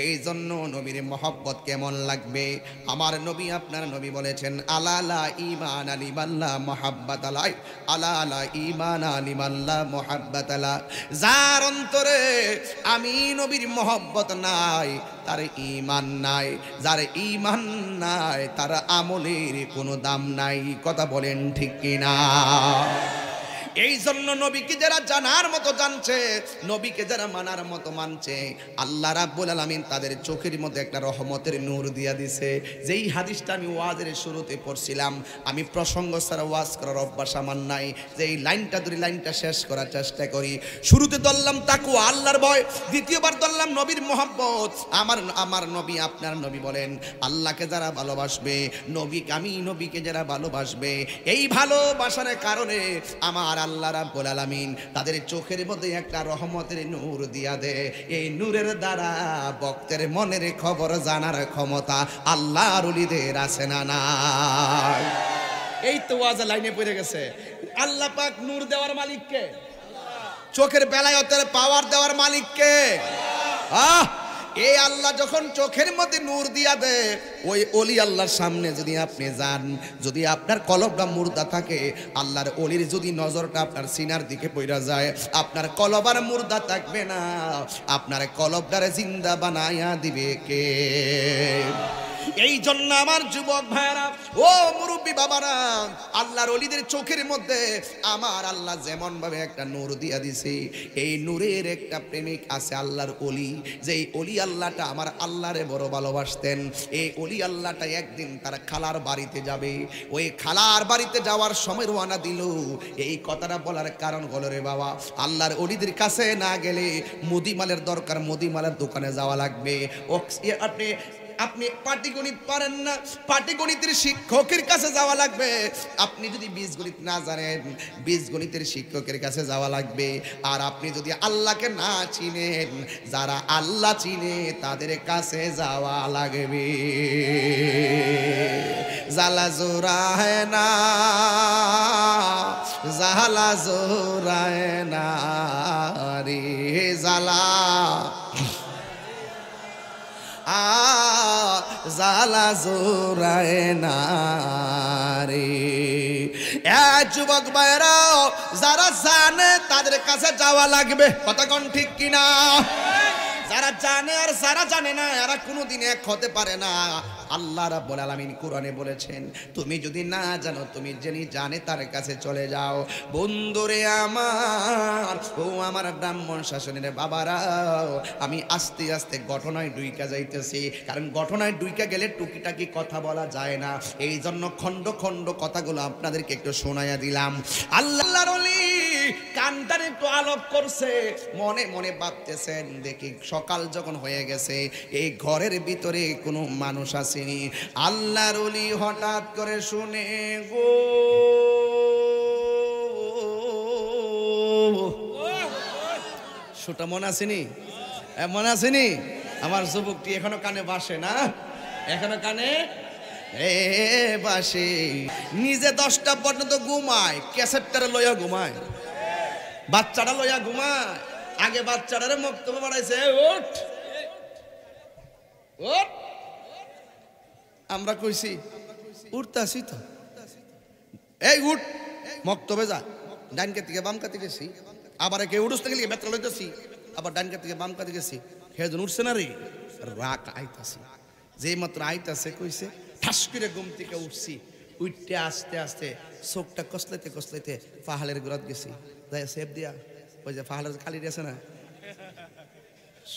[SPEAKER 1] এই জন্য নবীর মহব্বত কেমন লাগবে? আমার নবী, আপনার নবী বলেছেন, আলালা ঈমান আলিমাল্লা মুহাব্বাত আলাই, আলালা ঈমান আলিমাল্লা মুহাব্বাত আলা। যার অন্তরে আমি নবীর মহব্বত নাই, তার ঈমান নাই। যার ঈমান নাই, তার আমলের কোনো দাম নাই। কথা বলেন ঠিক কিনা? এই জন্য নবীকে যারা জানার মতো জানছে, নবীকে যারা মানার মতো মানছে, আল্লাহ রাব্বুল আলামিন তাদের চোখের মধ্যে একটা রহমতের নূর দিয়া দিছে। যেই হাদিসটা আমি ওয়াজের শুরুতে পড়ছিলাম, আমি প্রসঙ্গ ছাড়া ওয়াজ করার অভ্যাস আমার নাই, যে এই লাইনটা ধরে লাইনটা শেষ করার চেষ্টা করি। শুরুতে ধরলাম তাকওয়া, আল্লাহর ভয়। দ্বিতীয়বার ধরলাম নবীর মহব্বত। আমার নবী, আপনার নবী বলেন, আল্লাহকে যারা ভালোবাসবে, আমি নবীকে যারা ভালোবাসবে, এই ভালোবাসার কারণে আমার আল্লাহ রাব্বুল আলামিন তাদের চোখের মধ্যে একটা রহমতের নূর দিয়া দে। এই নূরের দ্বারা ভক্তের মনের খবর জানার ক্ষমতা আল্লাহর ওলিদের আছে না নাই? এই তো ওয়াজ লাইনে পড়ে গেছে। আল্লাহ পাক নূর দেওয়ার মালিক কে? চোখের বেলায়তের পাওয়ার দেওয়ার মালিক কে? এই আল্লাহ যখন চোখের মধ্যে নূর দিয়া দেয়, ওই ওলি আল্লাহর সামনে যদি আপনি যান, যদি আপনার কলবটা মুর্দা থাকে, আল্লাহর ওলির যদি নজরটা আপনার সিনার দিকে পড়া যায়, আপনার কলব আর মুর্দা থাকবে না, আপনার কলবটারে জিন্দা বানায়া দিবে কে? এই জন্য আমার যুবক ভাইরা, ও মুরব্বী বাবারা, আল্লাহর ওলিদের চোখের মধ্যে আমার আল্লাহ যেমন ভাবে একটা নূর দিয়া দিছে, এই নূরের একটা প্রেমিক আছে আল্লাহর ওলি। যেই ওলি আল্লাহটা আমার আল্লাহরে বড় ভালোবাসতেন। এই ওলি আল্লাহটা একদিন তার খালার বাড়িতে যাবে। ওই খালার বাড়িতে যাওয়ার সময় রওনা দিল। এই কথাটা বলার কারণ হলো, রে বাবা, আল্লাহর ওলিদের কাছে না গেলে মুদিমালের দরকার, মুদিমালের দোকানে যাওয়া লাগবে। আপনি পাটিগণিত পারেন না, পাটিগণিতের শিক্ষকের কাছে যাওয়া লাগবে। আপনি যদি বীজগণিত না জানেন, বীজগণিতের শিক্ষকের কাছে যাওয়া লাগবে। আর আপনি যদি আল্লাহকে না চিনেন, যারা আল্লাহ চিনে তাদের কাছে যাওয়া লাগবে। জালা জোড়ায় না, জালা জোড়ায় না রে জালা, জালা জোড়ায় না রে। যুবক ভাইরা, যারা জানে তাদের কাছে যাওয়া লাগবে। কথা কোন ঠিক কিনা? যারা জানে আর যারা জানে না, এরা কোনোদিন এক হতে পারে না। আল্লাহ রাব্বুল আলামিন কোরআনে বলেছেন, তুমি যদি না জানো, তুমি যিনি জানে তার কাছে চলে যাও। বন্ধুরে আমার, ও আমার ব্রাহ্মণ শাসনের বাবারা, আমি আস্তে আস্তে ঘটনায় ডুইকা যাইতেছি। কারণ ঘটনায় ডুইকা গেলে টুকিটাকি কথা বলা যায় না। এই জন্য খণ্ড খণ্ড কথাগুলো আপনাদেরকে একটু শোনাইয়া দিলাম। আল্লাহর ওলি কানটার একটু আলোক করছে, মনে মনে ভাবতেছেন, দেখি সকাল যখন হয়ে গেছে, এই ঘরের ভিতরে কোনো মানুষ আসেনি। আল্লাহর ওলি হঠাৎ করে শুনে গো, সুটা মনে আসেনি? মনে আসেনি? আমার যুবকটি এখনো কানে বাসে না? এখনো কানে বাসে। নিজে 10টা পর্যন্ত ঘুমায়, ক্যাসেটটারে লইয়া ঘুমায়, বাচ্চাটা লইয়া ঘুমায়। আগে বাচ্চাটারে মক্তবে বাড়াইছে, ওঠ ওঠ। আমরা কইছি উঠতাছি তো, এই উঠ, মক্তবে যা। ডাইনকে থেকে বামকা থেকে গেছি, আবার কে উঠস থেকে বেতরা লইতেছি, আবার ডাইনকে থেকে বামকা থেকে গেছি। সেজন উঠছে না রে, রাগ আইতাছি। যে মাত্র আইতাছে কইছে, ঠাস করে ঘুম থেকে উঠছি, উঠতে আস্তে আস্তে চোখটা কসলাইতে কসলাইতে পাহাড়ের গোড়াত গেছি, যাই সেফ দিয়া ওই যে পাহাড়ের কালি আছে না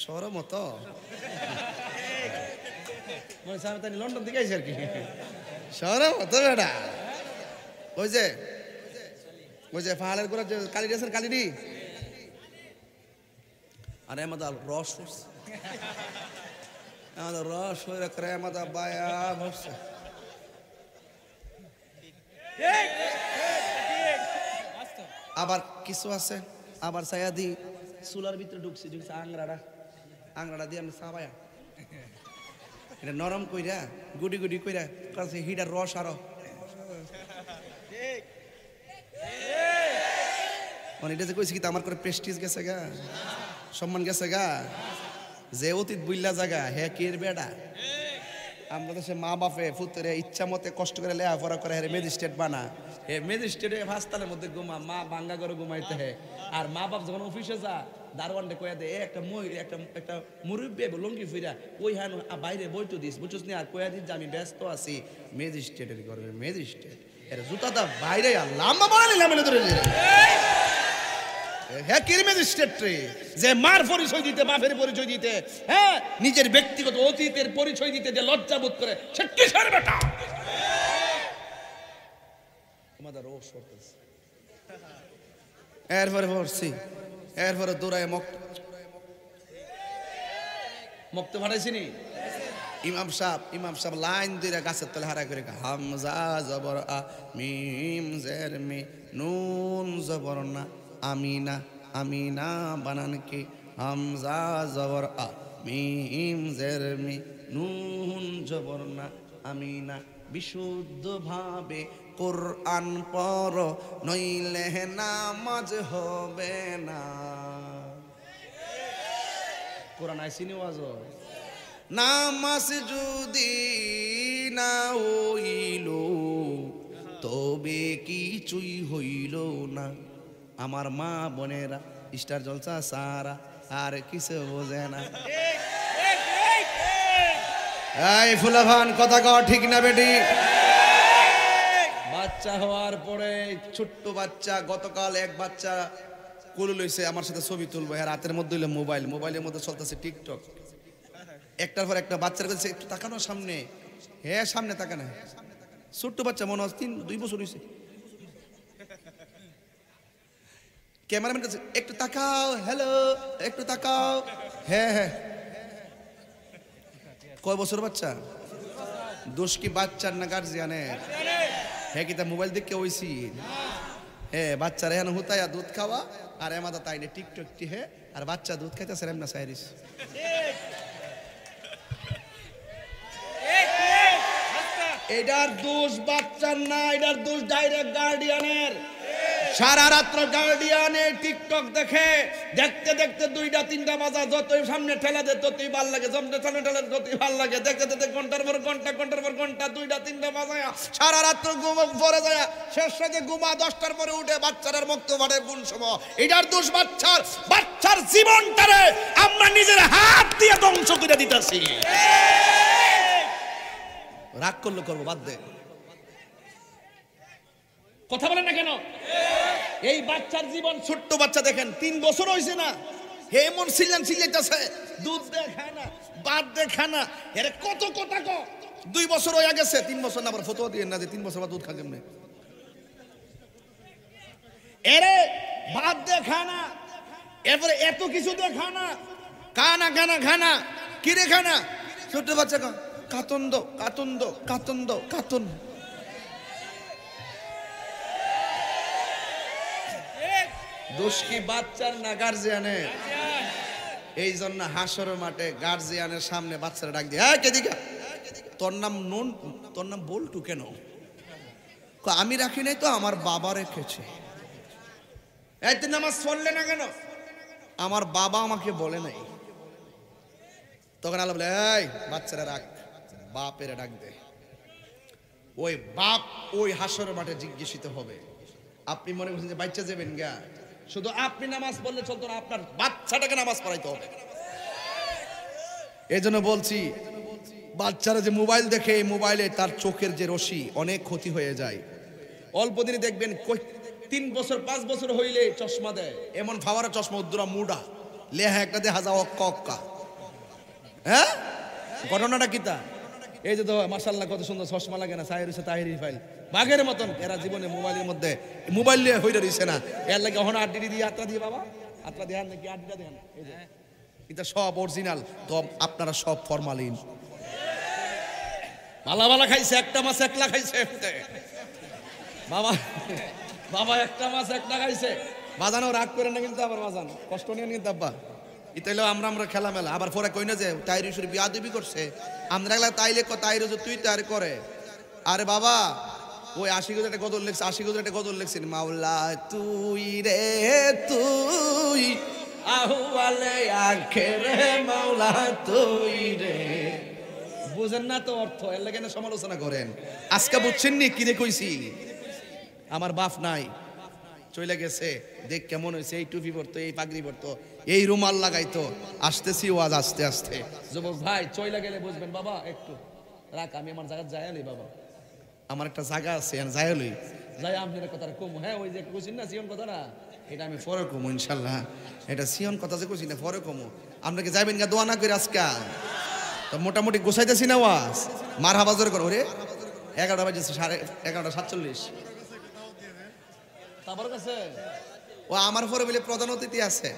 [SPEAKER 1] সরম তো মনে হয় আমি লন্ডন থেকে আইছি আর কি, সরম তো বেটা ওই যে পাহাড়ের গোড়াত যে কালি আছে কালিডি আর আমাদের রস পড়ছে, আমাদের রস হয়ে করে আমাদের বায়া ভরছে। আবার কিছু আছে আবার ছায়া দি চুলার ভিতরে ঢুকছি আংরাটা দিয়ে আমি চাবায়া এটা নরম কইরা গুডি গুডি কইরা কাছে হিটার রস আরো মানে এটা যে কইছি কি আমার করে প্রেস্টিজ গেছে গা, সম্মান গেছে গা, যে অতীত বুইল্লা জায়গা হে কের বেড়া। আমরা তো সে মা বাপে ফুতরে ইচ্ছা মতে কষ্ট করে লেখাপড়া করে হ্যাঁ ম্যাজিস্ট্রেট বানা, হে ম্যাজিস্ট্রেটে হাসপাতালের মধ্যে ঘুমা, মা বাঙ্গা করে ঘুমাইতে হে। আর মা বাপ যখন অফিসে যা দারোয়ানটা কয়া দে একটা একটা মুরব্বী লঙ্গি ফিরা ওই হ্যাঁ বাইরে বইতো দিস বুঝছিস নি, আর কয়া দিস যে আমি ব্যস্ত আছি, ম্যাজিস্ট্রেটের ঘরের ম্যাজিস্ট্রেট এর জুতাটা বাইরে আর লাম্বা বানালিলাম ধরে হ্যাঁ কি ম্যাজিস্ট্রেট রে যে মার পরিচয় দিতে বাপের পরিচয় দিতে হ্যাঁ নিজের ব্যক্তিগত অতীতের পরিচয় দিতে যে লজ্জা বোধ করে সে কিসের বেটা আমাদের রোজ করতেছে। এরপরে পড়ছি এরপরে দৌড়ায় মক্ত ফাটাইছি নি ইমাম সাহেব লাইন দিয়ে গাছের তলে হারা করে হামজা জবর আ মিম জের মি নুন জবর না আমিনা আমিনা বানান কি হামজা জবর আ মিম জের মি নুন জবর না আমিনা বিশুদ্ধ ভাবে কোরআন পড়ো নইলে নামাজ হবে না। কোরআন আইসিনি ওয়াজ নামাজ যদি না হইল তবে কিছুই হইল না। আমার মা বোনেরা স্টার জলসা সারা আর কিছু বোঝে না। এই ফুলাভান কথা কও ঠিক না বেটি? বাচ্চা হওয়ার পরে ছোট্ট বাচ্চা, গতকাল এক বাচ্চা কোলে লইছে আমার সাথে ছবি তুলবো, হ্যাঁ রাতের মধ্যে হইলো মোবাইলের মধ্যে চলতেছে টিকটক, একটার পর একটা বাচ্চার কাছে একটু তাকানো সামনে, হ্যাঁ সামনে তাকানো, ছোট্ট বাচ্চা মনে হয় 2 বছর হয়েছে, ক্যামেরাম্যান কাছে একটু তাকাও, হ্যালো একটু তাকাও, হ্যাঁ হ্যাঁ। কয় বছর বাচ্চা? দোষ কি বাচ্চার না গার্জিয়ানের? হ্যাঁ কি তা মোবাইল দেখে হইছি? হ্যাঁ বাচ্চারা এখন হুতায়া দুধ খাওয়া আর এমাদা তাই টিকটক টি হে আর বাচ্চা দুধ খাইতেছে এমনা সাইরিস। এটার দোষ বাচ্চার না, এটার দোষ ডাইরেক্ট গার্ডিয়ানের। সারা রাত্র গার্ডিয়ানে টিকটক দেখে দেখতে দেখতে 2টা 3টা বাজা, যতই সামনে ঠেলা দে ততই ভাল লাগে, সামনে ঠেলা দে ততই ভাল লাগে, দেখতে দেখতে ঘন্টার পর ঘন্টা 2টা 3টা বাজায় সারা রাত্র ঘুম পড়ে যায়, শেষ রাতে ঘুমা 10টার পরে উঠে বাচ্চাদের মুক্ত ভাড়ে কোন সময়। এটার দোষ বাচ্চার জীবনটারে আমরা নিজের হাত দিয়ে ধ্বংস করে দিতেছি। রাগ করলে করবো, বাদ দে, কথা বলেন না কেন? এই বাচ্চার জীবন, ছোট্ট বাচ্চা দেখেন 3 বছর হয়েছে না, হে এমন চিল্লাইতেছে, দুধ দেয় খায় না, ভাত দেয় খায় না, এর কত কথা কো। 2 বছর হয়ে গেছে, 3 বছর না, আবার ফতোয়া দিয়ে না যে 3 বছর বাদ দুধ খায় কেমনে। এরে ভাত দেয় খায় না, এরপরে এত কিছু দেয় খায় না, খানা কি রে খানা, ছোট্ট বাচ্চা কাতন্দ। দোষ কি বাচ্চার না গার্জিয়ানের? এই জন্য হাসর মাঠে গার্জিয়ানের সামনে বাচ্চারা ডাক দিয়ে, হ্যাঁ কেদিকা তোর নাম নুন, তোর নাম বল্টু কেন? আমি রাখি নাই তো, আমার বাবা রেখেছে। এই তুই নামাজ পড়লে না কেন? আমার বাবা আমাকে বলে নাই। তখন আল্লাহ বলে, এই বাচ্চারা রাখ, বাপের ডাক দে। ওই বাপ ওই হাসর মাঠে জিজ্ঞাসিত হবে। আপনি মনে করছেন যে বাচ্চা যাবেন গা, শুধু আপনি নামাজ পড়লে চলতো না, আপনার বাচ্চাটাকে নামাজ পড়াইতে হবে। এই জন্য বলছি বাচ্চারা যে মোবাইল দেখে, এই মোবাইলে তার চোখের যে রশ্মি অনেক ক্ষতি হয়ে যায়। অল্প দিনে দেখবেন 3 বছর 5 বছর হইলে চশমা দেয়, এমন ফাওয়ারা চশমা উদ্দুরা মুডা লেহা একটা দেখা যাও অক্কা অক্কা। হ্যাঁ, ঘটনাটা কিতা? এই যে তো মাশাআল্লাহ কত সুন্দর চশমা লাগে না, সাহের হইছে তাহিরি ফাইল বাঘের মতন। এরা জীবনে মোবাইলের মধ্যে মোবাইল নিয়ে হইরে রইছে না, এর লাগে হন আড্ডি দিয়ে আত্রা দিয়ে বাবা আত্রা দেখান নাকি আড্ডিটা দেখান, এই যে এটা সব অরিজিনাল। তো আপনারা সব ফরমালিন। ভালা ভালা খাইছে, একটা মাছ 1 লাখ খাইছে বাবা, বাবা একটা মাছ 1 লাখ খাইছে। বাজানো রাগ করে না কিন্তু, আবার বাজান কষ্ট নিয়ে কিন্তু আব্বা ইতাইলে আমরা খেলা মেলা। আবার পরে কই না যে তাইরি শুরু বিয়া দেবী করছে, আমরা এগুলা তাইলে তাইরে যে তুই তার করে। আরে বাবা ওই 80 গজের একটা গজল লিখছে, 80 গজের একটা গজল লিখছেন, মাওলা তুই রে তুই আহওয়ালে আখেরে মাওলা তুই রে। বুঝেন না তো অর্থ, এর লাগে না সমালোচনা করেন। আজকে বুঝছেন নি কি রে কইছি? আমার বাপ নাই, চলে গেছে, দেখ কেমন হয়েছে, এই টুপি পরতো, এই পাগড়ি পরতো, এই রুমাল লাগাইতো। আসতেছি ওয়াজ আস্তে আস্তে। যুবক ভাই চলে গেলে বুঝবেন বাবা একটু রাখ, আমি আমার জায়গা যাইলি বাবা, আমার একটা জায়গা আছে যাইলি যাই আপনার কথা কম। হ্যাঁ ওই যে কইছেন না সিয়ন কথা না, এটা আমি পরে কমু ইনশাল্লাহ। এটা সিয়ন কথা যে কইছি না পরে কমু। আপনাকে যাইবেন গা দোয়া না করে আজকা তো মোটামুটি গোছাইতেছি না ওয়াজ। মার হাবাজরে করো রে, 11টা বাজেছে, 11:47। তাবরক আছে ও আমার পরে বলে প্রধান অতিথি আছে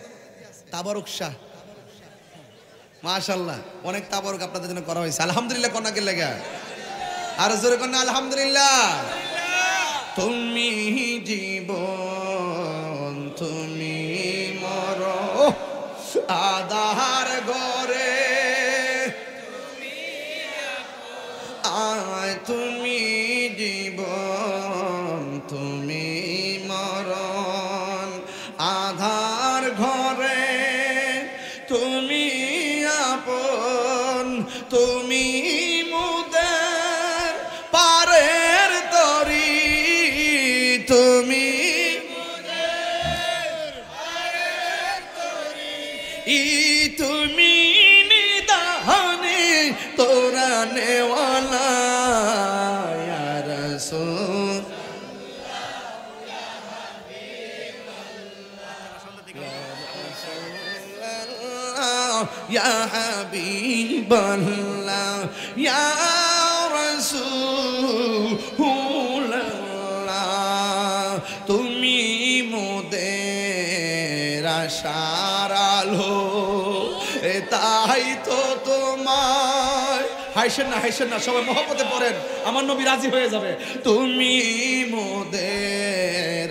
[SPEAKER 1] তাবরক শাহ, মাশাআল্লাহ অনেক তাবরক আপনাদের জন্য করা হয়েছে। আলহামদুলিল্লাহ কন্যাকে লেগে আর জোরে কন্যা আলহামদুলিল্লাহ। তুমি জীবন তুমি মরণ আধার ঘরে, আয় তুমি জীবন তুমি মরণ আধার ঘরে, তুমি আপন তুমি মুদের পারের তরি, তুমি তুমি নিদানে তোরা নেওয়ালা ইয়া রাসূল ইয়া হাবিবাল্লাহ ইয়া রাসূলুল্লাহ, তুমি মোদের আশার আলো, তাই তো তোমায় হাইসেন না সবাই মহব্বতে পড়েন, আমার নবী রাজি হয়ে যাবে। তুমি মোদের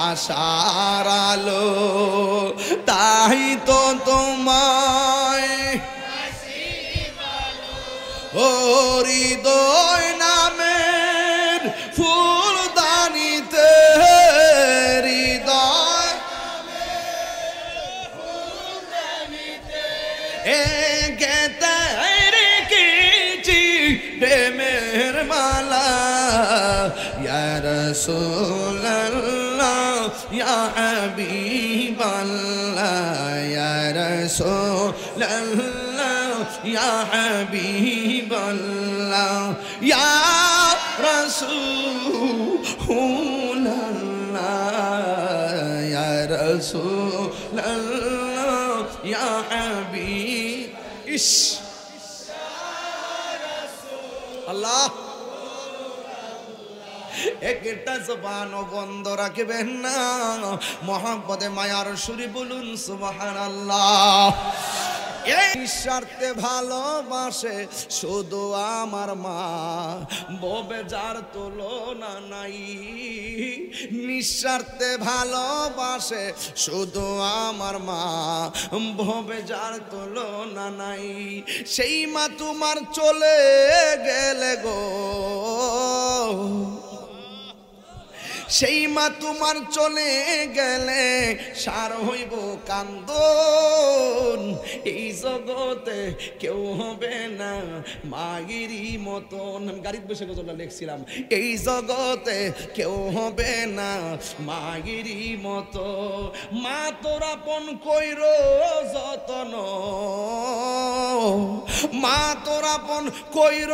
[SPEAKER 1] আশার আলো, তাই তো তোমায় ও হৃদয় নামের ফুলদানিতে, হৃদয় গেতে রেখেছি প্রেমের মালা, ইয়া রাসূলুল্লাহ ইয়া হাবিবাল্লাহ ইয়া রাসূলুল্লাহ ইয়া হাবিবাল্লাহ ইয়া রাসূলুল্লাহ ইয়া রাসূলুল্লাহ ইয়া হাবিব। ইশ আল্লাহ একটা জবান বন্ধ রাখবেন না, মহব্বতে মায়ার সুরে বলুন সুবহানাল্লাহ। এই নিঃস্বার্থে ভালোবাসে শুধু আমার মা, ববে যার তুলনা নাই, নিঃস্বার্থে ভালোবাসে শুধু আমার মা, ভবে যার তুলনা নাই, সেই মা তোমার চলে গেলে গো, সেই মা তোমার চলে গেলে সার হইব কান্দন। এই জগতে কেউ হবে না মাগিরি মতন। আমি গাড়িতে বসে গজলটা লিখছিলাম। এই জগতে কেউ হবে না মাগিরি মতো। মা তোর আপন কইর যতন, মা তোর আপন কইর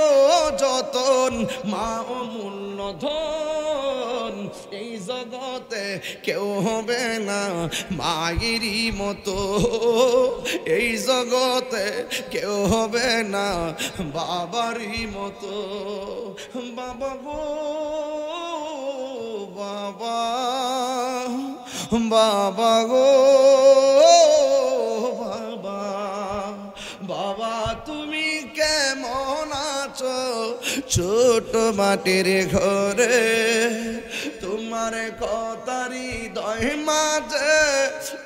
[SPEAKER 1] যতন, মা অমূল্য ধন। এই জগতে কেউ হবে না মায়েরই মতো, এই জগতে কেউ হবে না বাবারই মতো। বাবা গো বাবা, বাবা গো বাবা, বাবা তুমি কেমন আছো ছোট মাটির ঘরে? তোমার কথারি দয় মাঝে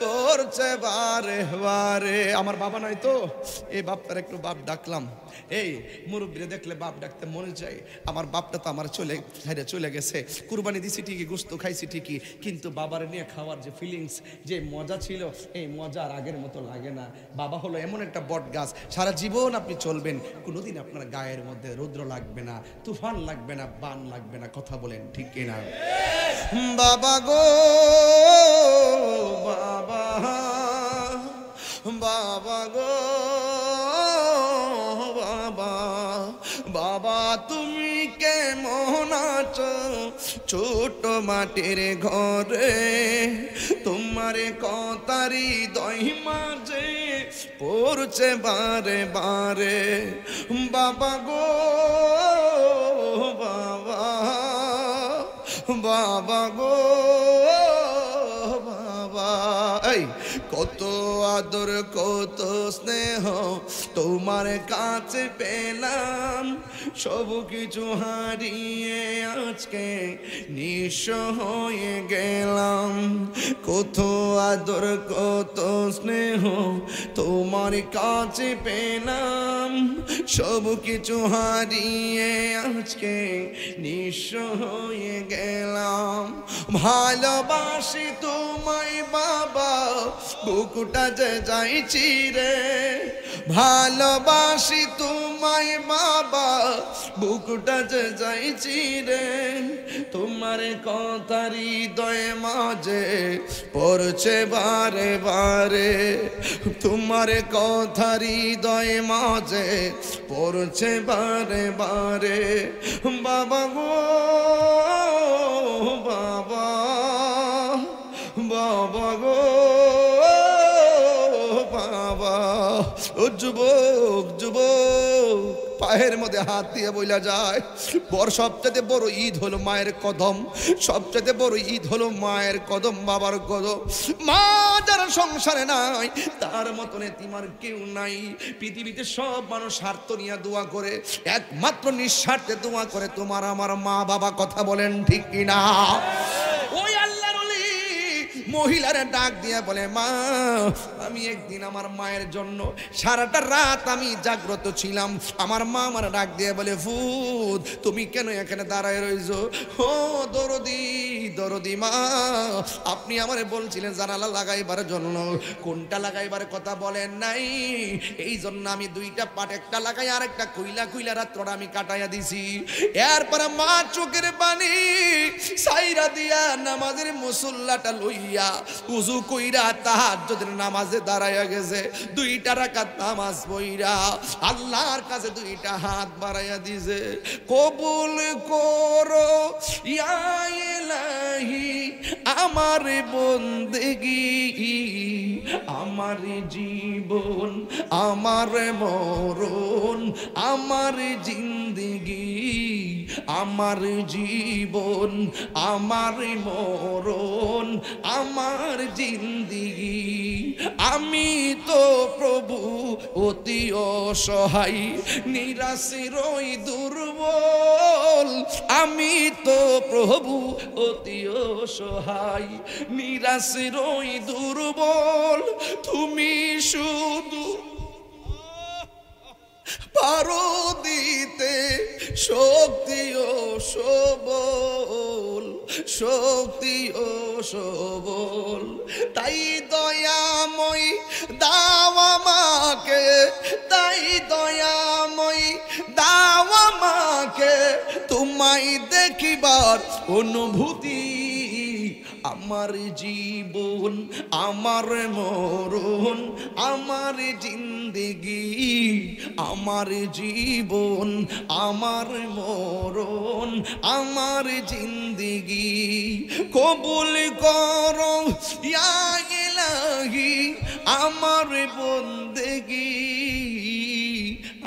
[SPEAKER 1] পড়ছে বারে বারে। আমার বাবা নাই তো, এই বাপটার একটু বাপ ডাকলাম। এই মুরব্বীরে দেখলে বাপ ডাকতে মনে চায়। আমার বাপটা তো আমার চলে গেছে। কুরবানি দিছি ঠিকই, গোস্ত খাইছি ঠিকই, কিন্তু বাবার নিয়ে খাওয়ার যে ফিলিংস, যে মজা ছিল, এই মজা আর আগের মতো লাগে না। বাবা হলো এমন একটা বট গাছ, সারা জীবন আপনি চলবেন, কোনোদিন আপনার গায়ের মধ্যে রৌদ্র লাগবে না, তুফান লাগবে না, বান লাগবে না। কথা বলেন ঠিক কিনা? বাবা গো বাবা, বাবা গো বাবা, বাবা তুমি কেমন আছো ছোট মাটির ঘরে? তোমার কথারি দই মাঝে পড়ছে বারে বারে। বাবা গো বাবা, বাবা গো বাবা, এই কত আদর কত স্নেহ তোমার কাছে পেলাম, সব কিছু হারিয়ে আজকে নিঃস্ব হয়ে গেলাম। কত আদর কত স্নেহ তোমার কাছে পেলাম, সব কিছু হারিয়ে আজকে নিঃস্ব হয়ে গেলাম। ভালোবাসি তোমায় বাবা, বুকুটা যে যাইছি রে। ভালোবাসি তোমায় বাবা, বুকুটা যে যাইছি রে। তোমার কথারি হৃদয় মাঝে পড়ছে বারে বারে, তোমার কথারি হৃদয় মাঝে পড়ছে বারে বারে। বাবা গো বাবা, বাবা গো বাবা। ও যুবক যুবক, পায়ের মধ্যে হাত দিয়ে বইলা যায়, সবচেয়ে বড় ঈদ হলো মায়ের কদম, সবচেয়ে বড় ঈদ হলো মায়ের কদম, বাবার কদম। মা যারা সংসারে নাই তার মতন এতিমার কেউ নাই। পৃথিবীতে সব মানুষ স্বার্থ নিয়ে দোয়া করে, একমাত্র নিঃস্বার্থে দোয়া করে তোমার আমার মা বাবা। কথা বলেন ঠিক কিনা? ওই আল্লাহর ওলি মহিলারে ডাক দিয়ে বলে, মা আমি একদিন আমার মায়ের জন্য সারাটা রাত আমি জাগ্রত ছিলাম। আমার মা আমার ডাক দিয়ে বলে, ফুদ তুমি কেন এখানে দাঁড়ায় রইছো? ও দরদি দরদি মা, আপনি আমারে বলছিলেন জানালা লাগাইবার জন্য, কোনটা লাগাইবার কথা বলেন নাই, এই জন্য আমি দুইটা পাট, একটা লাগাই আর একটা কুইলা রাত্রটা আমি কাটাইয়া দিছি। এরপরে মা চোখের পানি সাইরা দিয়া নামাজের মুসল্লাটা লইয়া উযু কইরা তাহাজ্জুদের নামাজে দাঁড়াইয়া গেছে। দুইটা রাকাত নামাজ পড়া আল্লাহর কাছে দুইটা হাত বাড়াইয়া দিছে, কবুল করো ইয়া ইলাহি আমার বন্দেগি, আমার জীবন আমার মরণ আমার জিন্দেগি, আমার জীবন আমার মরণ আমার জিন্দেগি। আমি তো প্রভু অতি অসহায় নিরাশের দুর্বল, আমি তো প্রভু অতি অসহায় নিরাশের দুর্বল। তুমি শুধু পারো দিতে শক্তি ও সবল, শক্তি ও সবল। তাই দয়াময় দাও আমাকে, তাই দয়াময় দাও আমাকে তোমায় দেখিবার অনুভূতি। আমার জীবন আমার মরণ আমার জিন্দেগি, আমার জীবন আমার মরণ আমার জিন্দেগি কবুল করো ইয়া ইলাহি আমার বন্দেগি।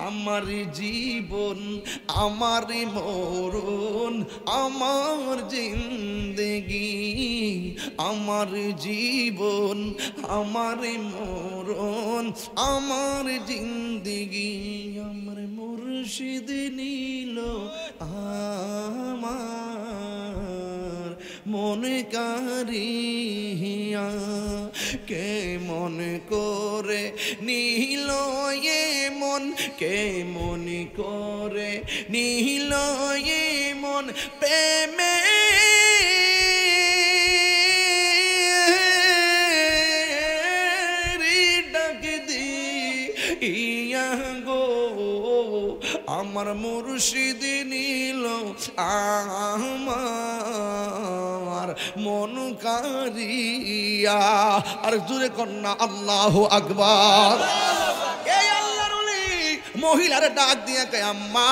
[SPEAKER 1] আমার জীবন আমার মরণ আমার জিন্দেগি, আমার জীবন আমার মরণ আমার জিন্দেগি। আমার মুর্শিদ নীল আমার মন কারিয়া, কে মন করে নীল এ মন, কে মন করে নীল এ মন প্রেমে ডাক দিয়া গো। আমার মুর্শিদ নীল আমার মন কারিয়া। আর জুড়ে কন্যা আল্লাহু আকবার। এই আল্লাহর ওলি মহিলার ডাক দিয়া কয় আম্মা,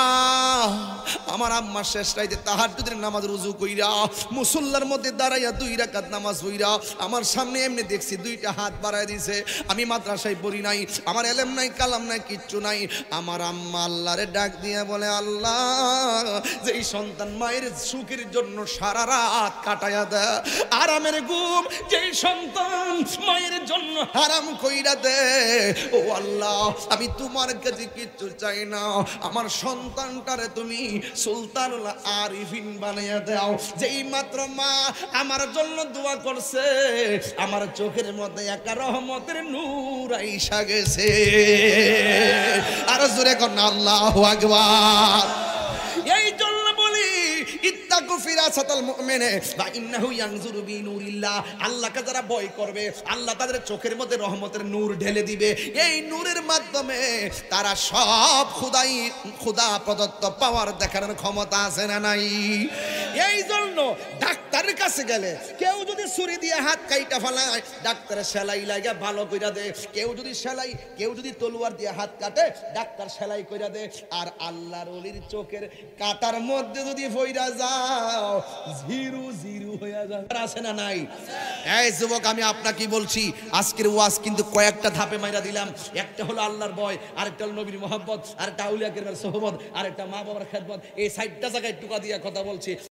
[SPEAKER 1] আমার আম্মা শেষ রাইতে তাহাজ্জুদের নামাজ রুজু কইরা মুসল্লার মধ্যে দাঁড়াইয়া 2 রাকাত নামাজ হইরা আমার সামনে এমনি দেখছি 2টা হাত বাড়ায় দিছে। আমি মাদ্রাসায় পড়ি নাই, আমার এলেম নাই কালাম নাই কিচ্ছু নাই। আমার আম্মা আল্লাহরে ডাক দিয়া বলে, আল্লাহ যেই সন্তান মায়ের সুখের জন্য সারা রাত কাটায়া দেয়, আরামের ঘুম যেই সন্তান মায়ের জন্য হারাম কইরা দে, ও আল্লাহ আমি তোমার কাছে কিচ্ছু চাই না, আমার সন্তানটারে তুমি সুলতানুল আরিফিন বানাইয়া দাও। যেই মাত্র মা আমার জন্য দোয়া করছে, আমার চোখের মধ্যে একটা রহমতের নূর আইসা গেছে। আর জোরে কোন আল্লাহু আকবার। এই জন্য বলি ইত্তাকু ফিরাসাতাল মুমিনে বা ইন্নাহু ইয়ানজুরু বিনুরিল্লাহ। আল্লাহকে যারা ভয় করবে আল্লাহ তাদের চোখের মধ্যে রহমতের নূর ঢেলে দিবে। এই নূরের মাধ্যমে তারা সব খোদা প্রদত্ত পাওয়ার দেখানোর ক্ষমতা আছে না নাই? এই জন্য ডাক্তারের কাছে গেলে কেউ যদি ছুরি দিয়ে হাত কাইটা ফেলায়, ডাক্তারের সেলাই লাগা ভালো কইরা দে। কেউ যদি তলোয়ার দিয়ে হাত কাটে, ডাক্তার সেলাই কইরা দে। আর আল্লাহর ওলির চোখের কাটার মধ্যে যদি ফইরা যাও, জিরো জিরো হয়ে যায়। আছে না নাই? এই যুবক আমি আপনাকে বলছি, আজকের ওয়াজ কিন্তু কয়েকটা ধাপে মাইরা দিলাম। একটা হলো আল্লাহর ভয়, আরেকটা হলো নবীর মহব্বত, আরেকটা আউলিয়া কেরামের সোহবত, আরেকটা মা বাবার খেদমত। এই 4টা জায়গায় টুকা দিয়া কথা বলছি।